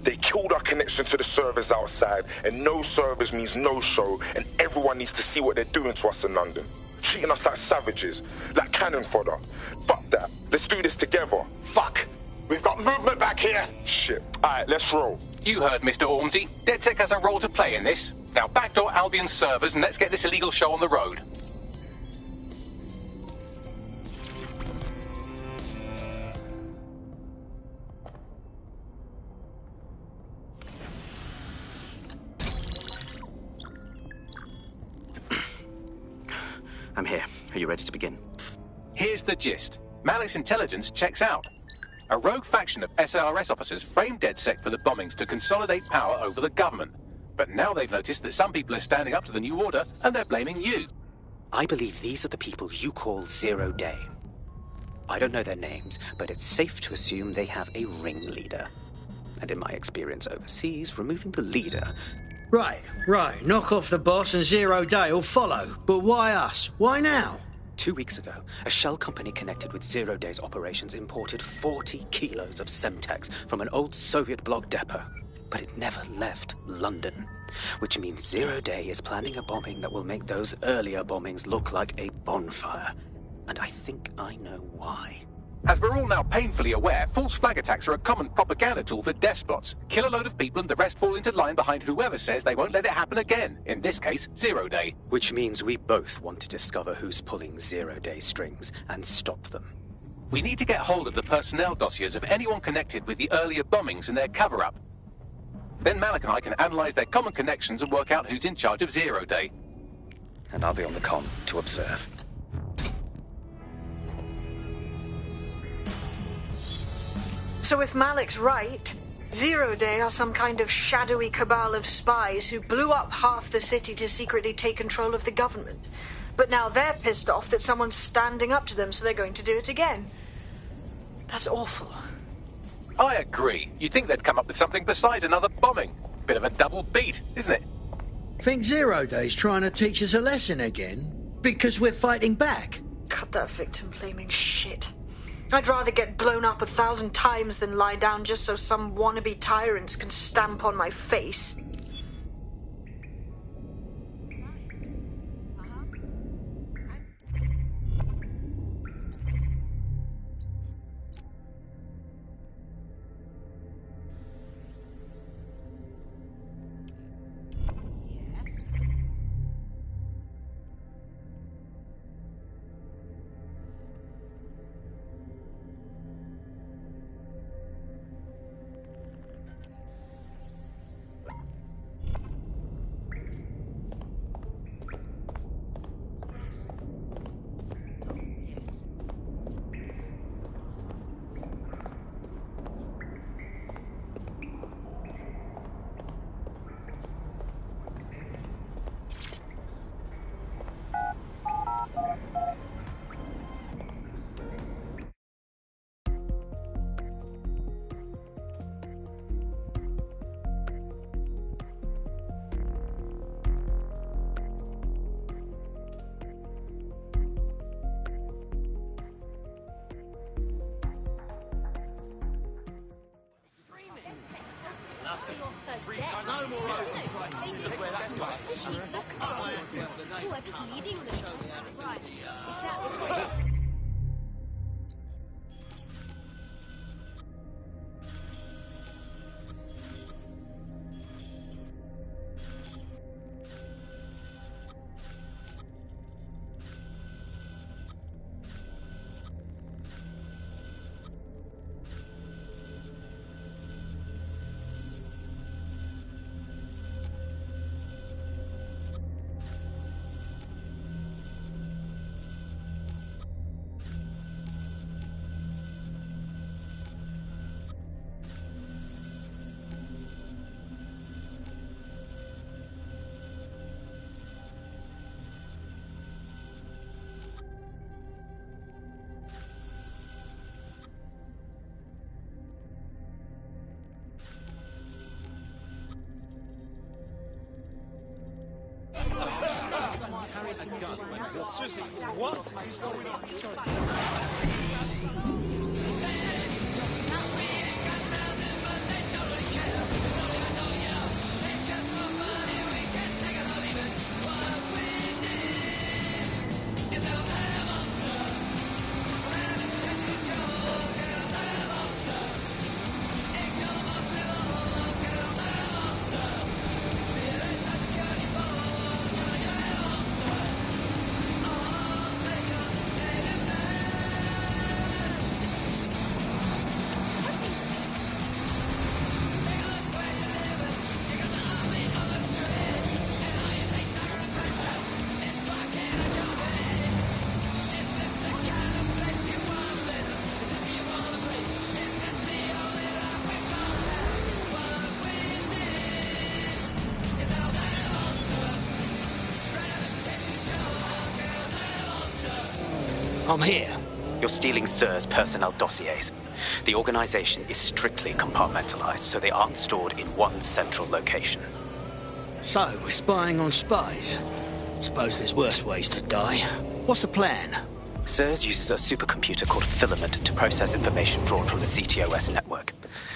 Speaker 7: They killed our connection to the servers outside, and no servers means no show, and everyone needs to see what they're doing to us in London. Treating us like savages, like cannon fodder. Fuck that. Let's do this together.
Speaker 11: Fuck. We've got movement back here.
Speaker 7: Shit. Alright, let's roll.
Speaker 10: You heard Mr. Ormsey. DedSec has a role to play in this. Now backdoor Albion's servers and let's get this illegal show on the road.
Speaker 18: I'm here. Are you ready to begin?
Speaker 10: Here's the gist. Malik's intelligence checks out. A rogue faction of SARS officers framed DedSec for the bombings to consolidate power over the government. But now they've noticed that some people are standing up to the new order, and they're blaming you.
Speaker 18: I believe these are the people you call Zero Day. I don't know their names, but it's safe to assume they have a ringleader. And in my experience overseas, removing the leader...
Speaker 15: Right. Knock off the boss and Zero Day will follow. But why us? Why now?
Speaker 18: 2 weeks ago, a shell company connected with Zero Day's operations imported 40 kilos of Semtex from an old Soviet bloc depot. But it never left London. Which means Zero Day is planning a bombing that will make those earlier bombings look like a bonfire. And I think I know why.
Speaker 10: As we're all now painfully aware, false flag attacks are a common propaganda tool for despots. Kill a load of people and the rest fall into line behind whoever says they won't let it happen again. In this case, Zero Day.
Speaker 18: Which means we both want to discover who's pulling Zero Day strings and stop them.
Speaker 10: We need to get hold of the personnel dossiers of anyone connected with the earlier bombings and their cover-up. Then Malik and I can analyze their common connections and work out who's in charge of Zero Day.
Speaker 18: And I'll be on the comm to observe.
Speaker 12: So if Malik's right, Zero Day are some kind of shadowy cabal of spies who blew up half the city to secretly take control of the government. But now they're pissed off that someone's standing up to them, so they're going to do it again. That's awful.
Speaker 10: I agree. You'd think they'd come up with something besides another bombing. Bit of a double beat, isn't it?
Speaker 15: Think Zero Day's trying to teach us a lesson again? Because we're fighting back?
Speaker 12: Cut that victim-blaming shit. I'd rather get blown up 1,000 times than lie down just so some wannabe tyrants can stamp on my face.
Speaker 8: What is going on?
Speaker 15: I'm here.
Speaker 18: You're stealing SIR's personnel dossiers. The organization is strictly compartmentalized, so they aren't stored in one central location.
Speaker 15: So, we're spying on spies. Suppose there's worse ways to die. What's the plan?
Speaker 18: SIRS uses a supercomputer called Filament to process information drawn from the CTOS network.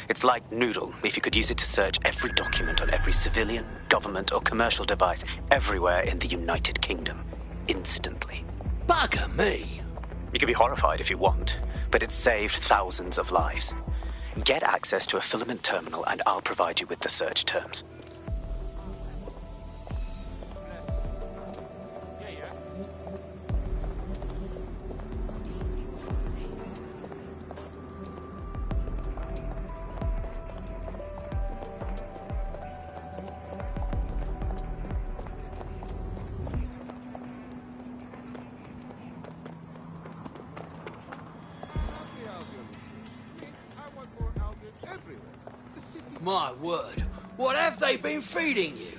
Speaker 18: It's like Noodle, if you could use it to search every document on every civilian, government, or commercial device everywhere in the United Kingdom. Instantly.
Speaker 15: Bugger me!
Speaker 18: You can be horrified if you want, but it's saved thousands of lives. Get access to a Filament terminal and I'll provide you with the search terms.
Speaker 15: My word, what have they been feeding you?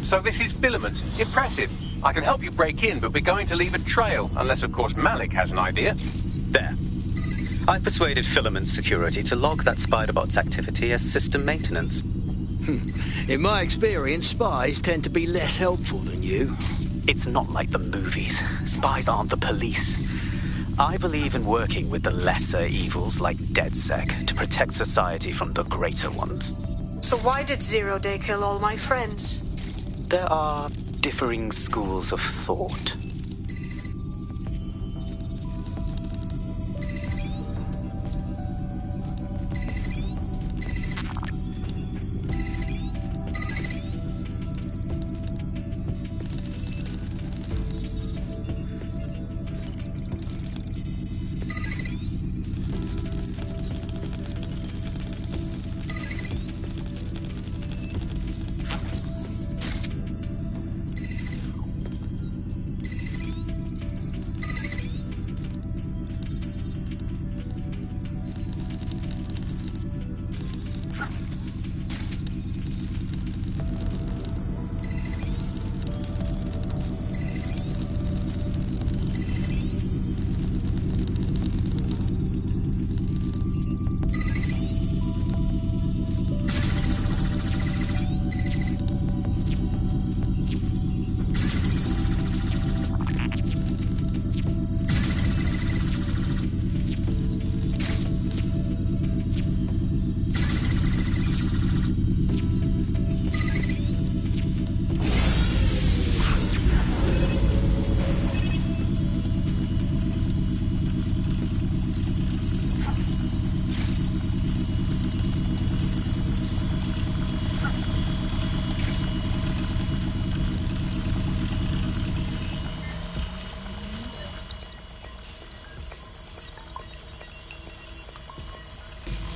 Speaker 10: So this is Filament. Impressive. I can help you break in, but we're going to leave a trail, unless, of course, Malik has an idea.
Speaker 18: There. I persuaded Filament Security to log that Spiderbot's activity as system maintenance.
Speaker 15: In my experience, spies tend to be less helpful than you.
Speaker 18: It's not like the movies. Spies aren't the police. I believe in working with the lesser evils like DedSec to protect society from the greater ones.
Speaker 12: So why did Zero Day kill all my friends?
Speaker 18: There are differing schools of thought.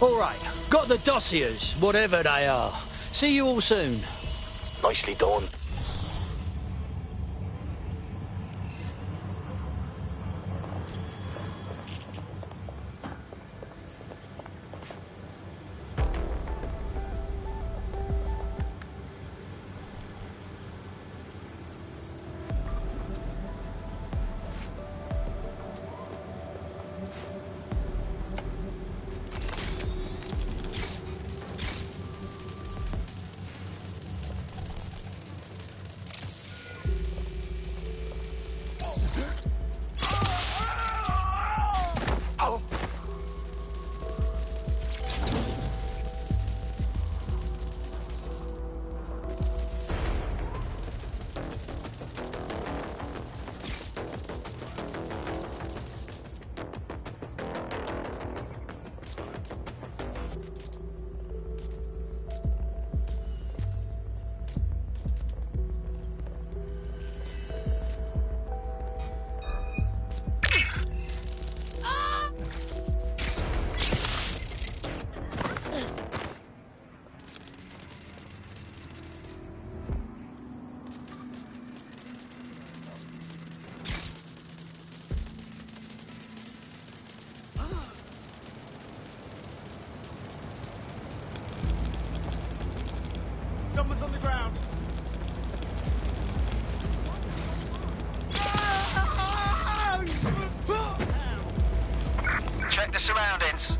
Speaker 15: All right, got the dossiers, whatever they are. See you all soon.
Speaker 18: Nicely done.
Speaker 8: Someone's on the ground.
Speaker 3: Check the surroundings.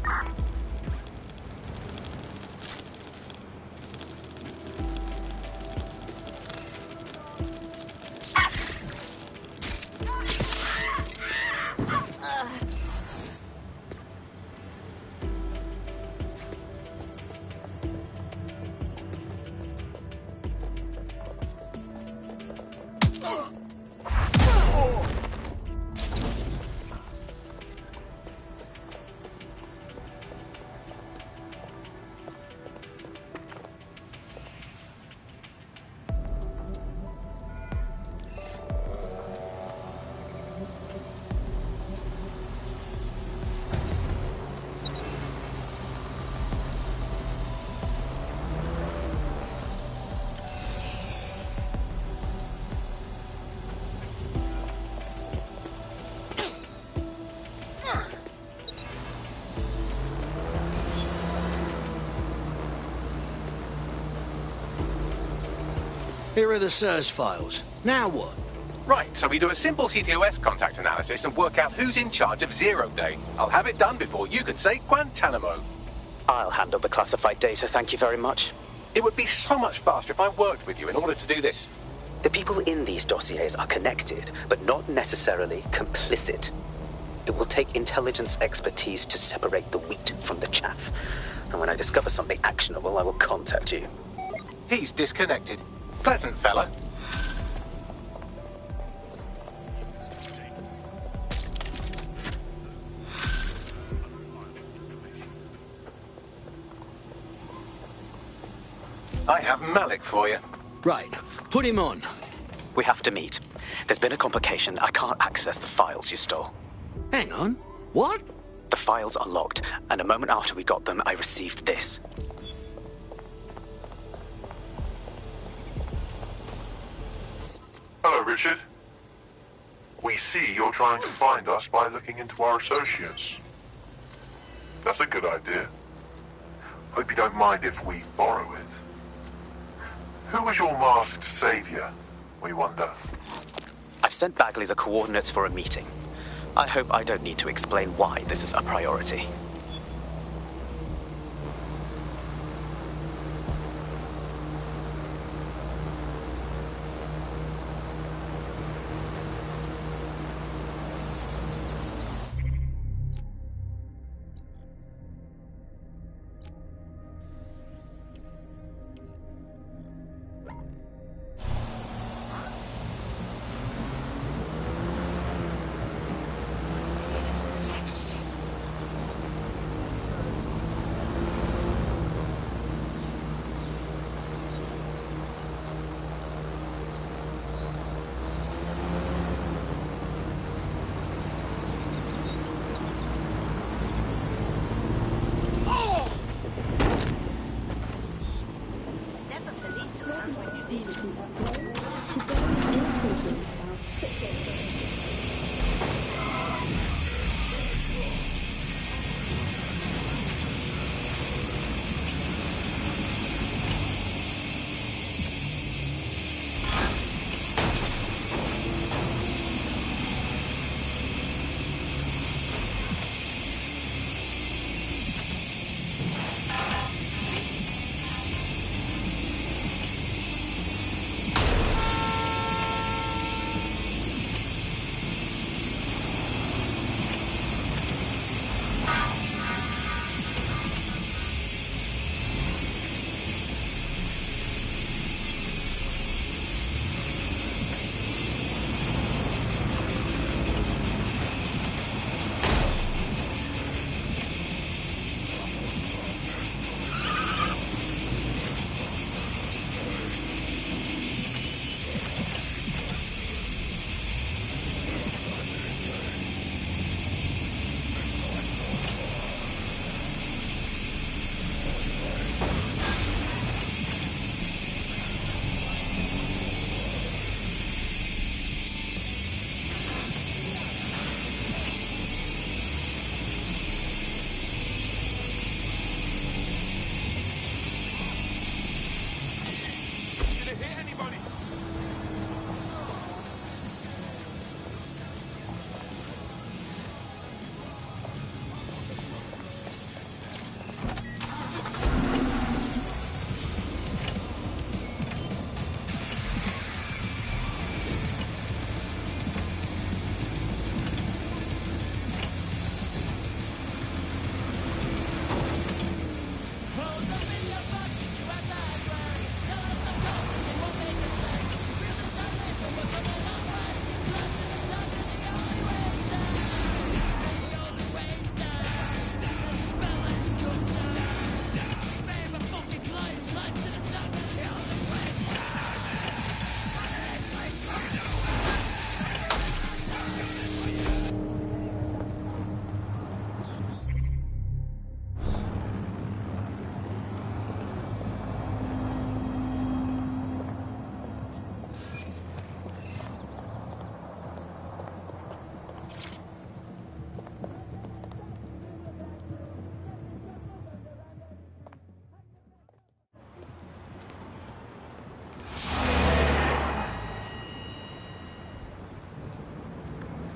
Speaker 15: Here are the SIRS files. Now what?
Speaker 10: Right, so we do a simple CTOS contact analysis and work out who's in charge of 0 Day. I'll have it done before you can say Guantanamo.
Speaker 18: I'll handle the classified data, thank you very much.
Speaker 10: It would be so much faster if I worked with you in order to do this.
Speaker 18: The people in these dossiers are connected, but not necessarily complicit. It will take intelligence expertise to separate the wheat from the chaff. And when I discover something actionable, I will contact you.
Speaker 10: He's disconnected. Pleasant fella. I have Malik for you.
Speaker 15: Right. Put him on.
Speaker 18: We have to meet. There's been a complication. I can't access the files you stole.
Speaker 15: Hang on. What?
Speaker 18: The files are locked, and a moment after we got them, I received this.
Speaker 23: Hello, Richard. We see you're trying to find us by looking into our associates. That's a good idea. Hope you don't mind if we borrow it. Who was your masked savior, we wonder?
Speaker 18: I've sent Bagley the coordinates for a meeting. I hope I don't need to explain why this is a priority.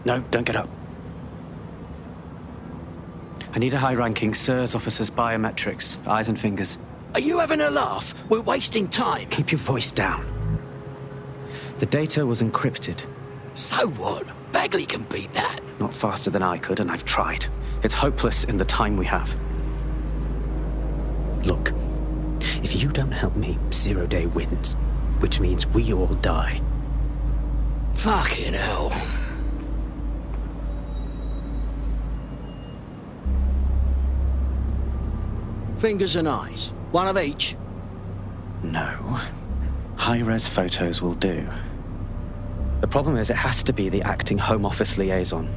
Speaker 18: No, don't get up. I need a high-ranking SIRS officer's biometrics, eyes and fingers.
Speaker 15: Are you having a laugh? We're wasting time.
Speaker 18: Keep your voice down. The data was encrypted.
Speaker 15: So what? Bagley can beat that.
Speaker 18: Not faster than I could, and I've tried. It's hopeless in the time we have. Look, if you don't help me, 0 Day wins, which means we all die.
Speaker 15: Fucking hell. Fingers and eyes. One of each.
Speaker 18: No. High-res photos will do. The problem is it has to be the acting Home Office liaison,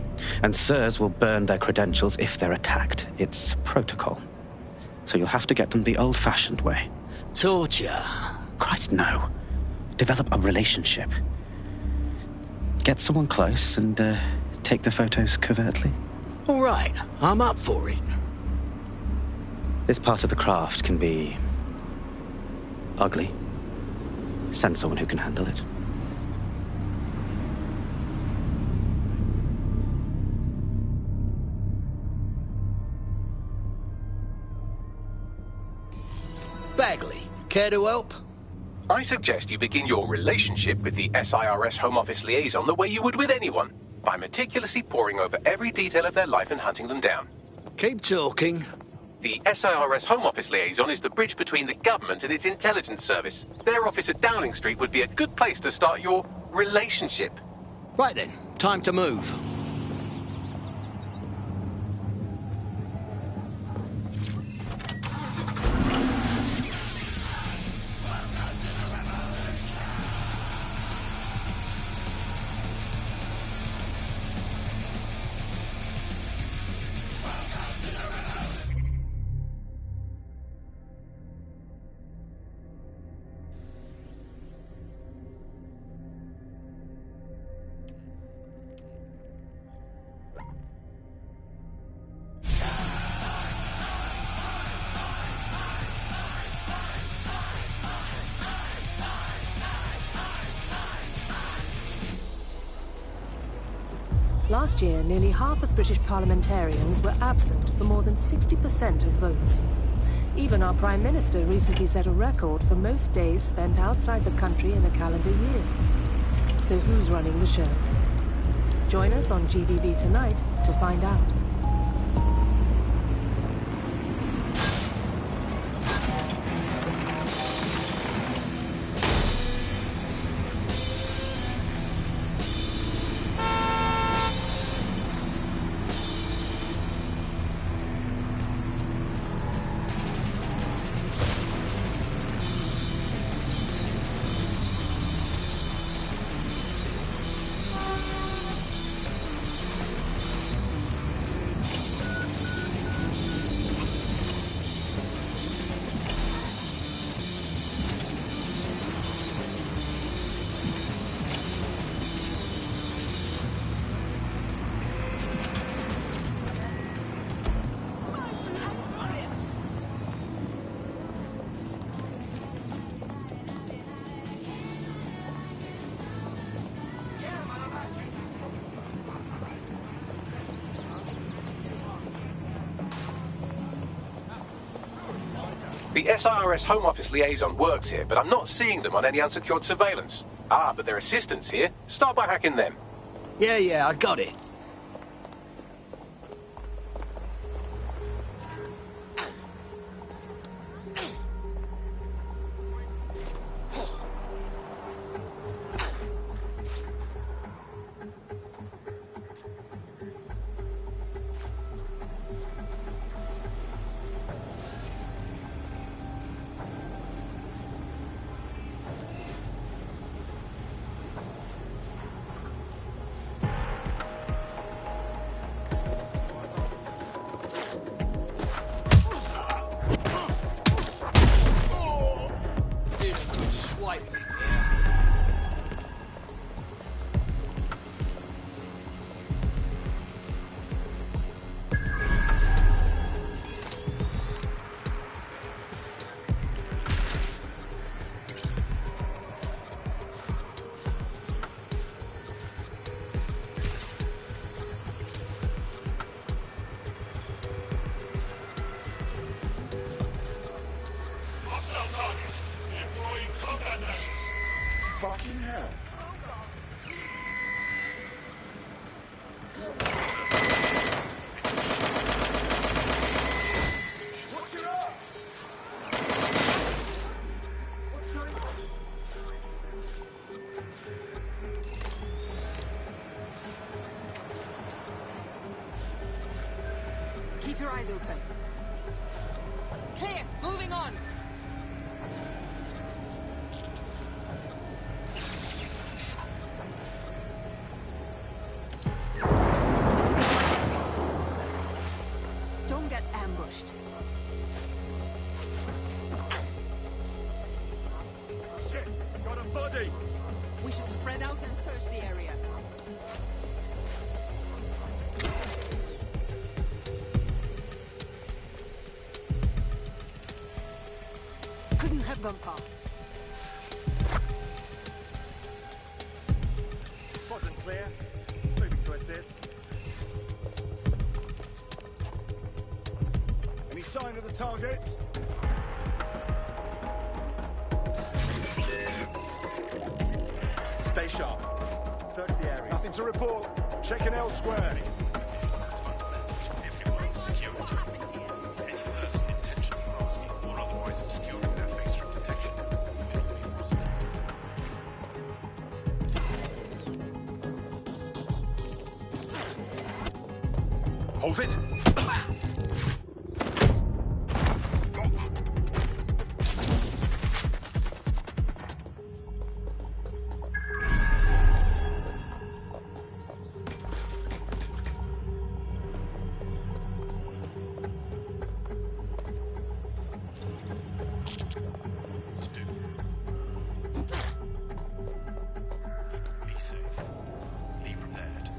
Speaker 18: and SIRS will burn their credentials if they're attacked. It's protocol. So you'll have to get them the old-fashioned way.
Speaker 15: Torture.
Speaker 18: Christ, no. Develop a relationship. Get someone close and take the photos covertly.
Speaker 15: All right, I'm up for it.
Speaker 18: This part of the craft can be ugly. Send someone who can handle it.
Speaker 15: Bagley, care to help?
Speaker 10: I suggest you begin your relationship with the SIRS Home Office liaison the way you would with anyone, by meticulously poring over every detail of their life and hunting them down.
Speaker 15: Keep talking.
Speaker 10: The SIRS Home Office liaison is the bridge between the government and its intelligence service. Their office at Downing Street would be a good place to start your relationship.
Speaker 15: Right then, time to move.
Speaker 1: Last year, nearly half of British parliamentarians were absent for more than 60% of votes. Even our Prime Minister recently set a record for most days spent outside the country in a calendar year. So who's running the show? Join us on GBB tonight to find out.
Speaker 10: The SIRS Home Office liaison works here, but I'm not seeing them on any unsecured surveillance. Ah, but their assistants here. Start by hacking them.
Speaker 15: Yeah, I got it.
Speaker 2: open. Clear. Moving on. Don't get ambushed.
Speaker 8: Shit! Got a body!
Speaker 2: We should spread out and search the area. Couldn't have gone far.
Speaker 8: Wasn't clear. Moving to assist. Any sign of the target? Stay sharp. Search the area. Nothing to report. Checking elsewhere.
Speaker 3: Everyone's security. Any person intentionally masking or otherwise obscuring their face from detection will be prosecuted.
Speaker 8: Hold it!
Speaker 3: Be safe. Be prepared.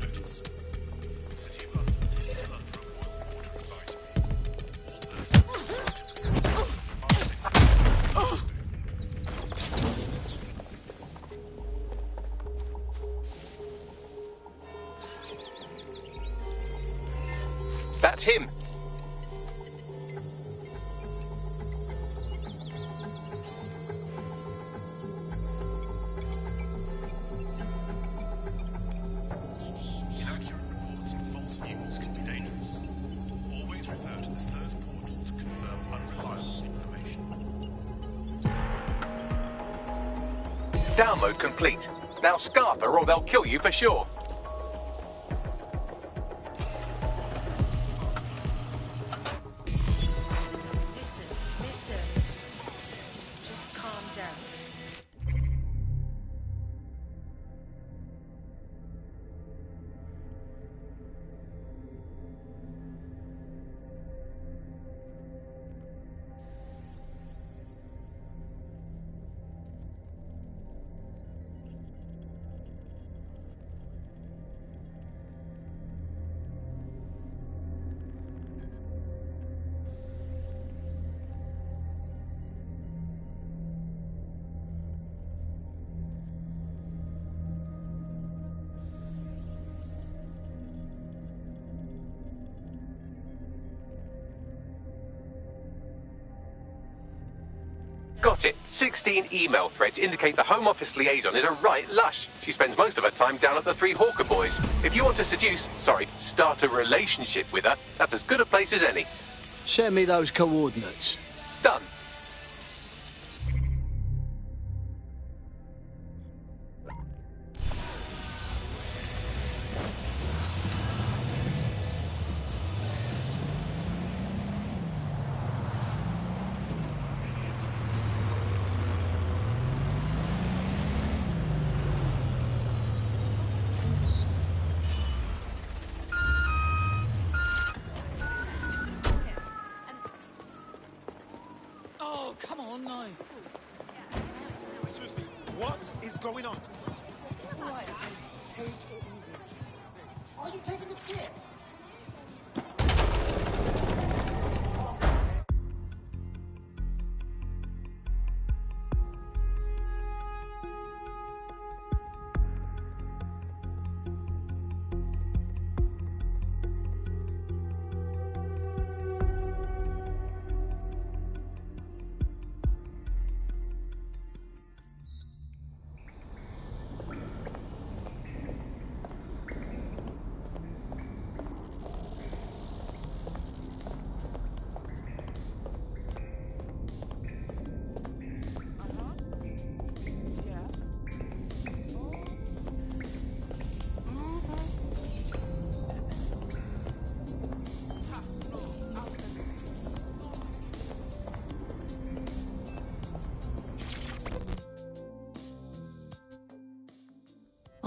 Speaker 3: Notice. City of London is still under a royal order advisory. All persons instructed to
Speaker 10: That's him.
Speaker 3: Inaccurate reports and false news can be dangerous. Always refer to the SIRS portal to confirm unreliable information.
Speaker 10: Download complete. Now scarper or they'll kill you for sure.
Speaker 5: Listen. Just calm down.
Speaker 10: Got it. 16 email threads indicate the Home Office liaison is a right lush. She spends most of her time down at the Three Hawker Boys. If you want to start a relationship with her, that's as good a place as any.
Speaker 15: Send me those coordinates.
Speaker 10: Done.
Speaker 2: Oh, come on now.
Speaker 8: Seriously, what is going on?
Speaker 17: Right, take it easy. Are you taking the piss?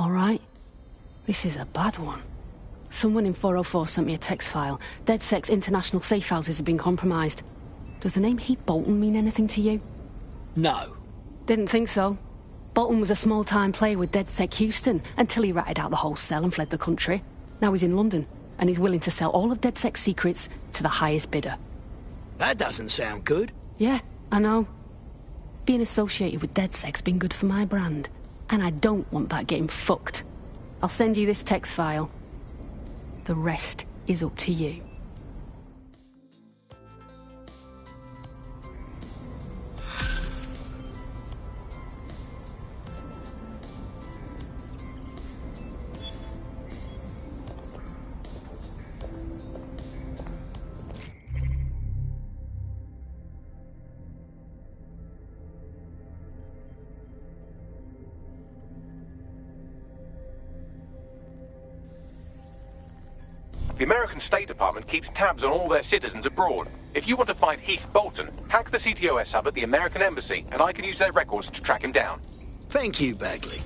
Speaker 4: All right. This is a bad one. Someone in 404 sent me a text file. DedSec's international safe houses have been compromised. Does the name Heath Bolton mean anything to you?
Speaker 15: No.
Speaker 4: Didn't think so. Bolton was a small-time player with DedSec Houston until he ratted out the whole cell and fled the country. Now he's in London, and he's willing to sell all of DedSec's secrets to the highest bidder.
Speaker 15: That doesn't sound good.
Speaker 4: Yeah, I know. Being associated with DedSec's been good for my brand, and I don't want that getting fucked. I'll send you this text file. The rest is up to you.
Speaker 10: The American State Department keeps tabs on all their citizens abroad. If you want to find Heath Bolton, hack the CTOS hub at the American Embassy, and I can use their records to track him down.
Speaker 15: Thank you, Bagley.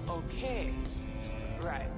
Speaker 21: Okay. Right.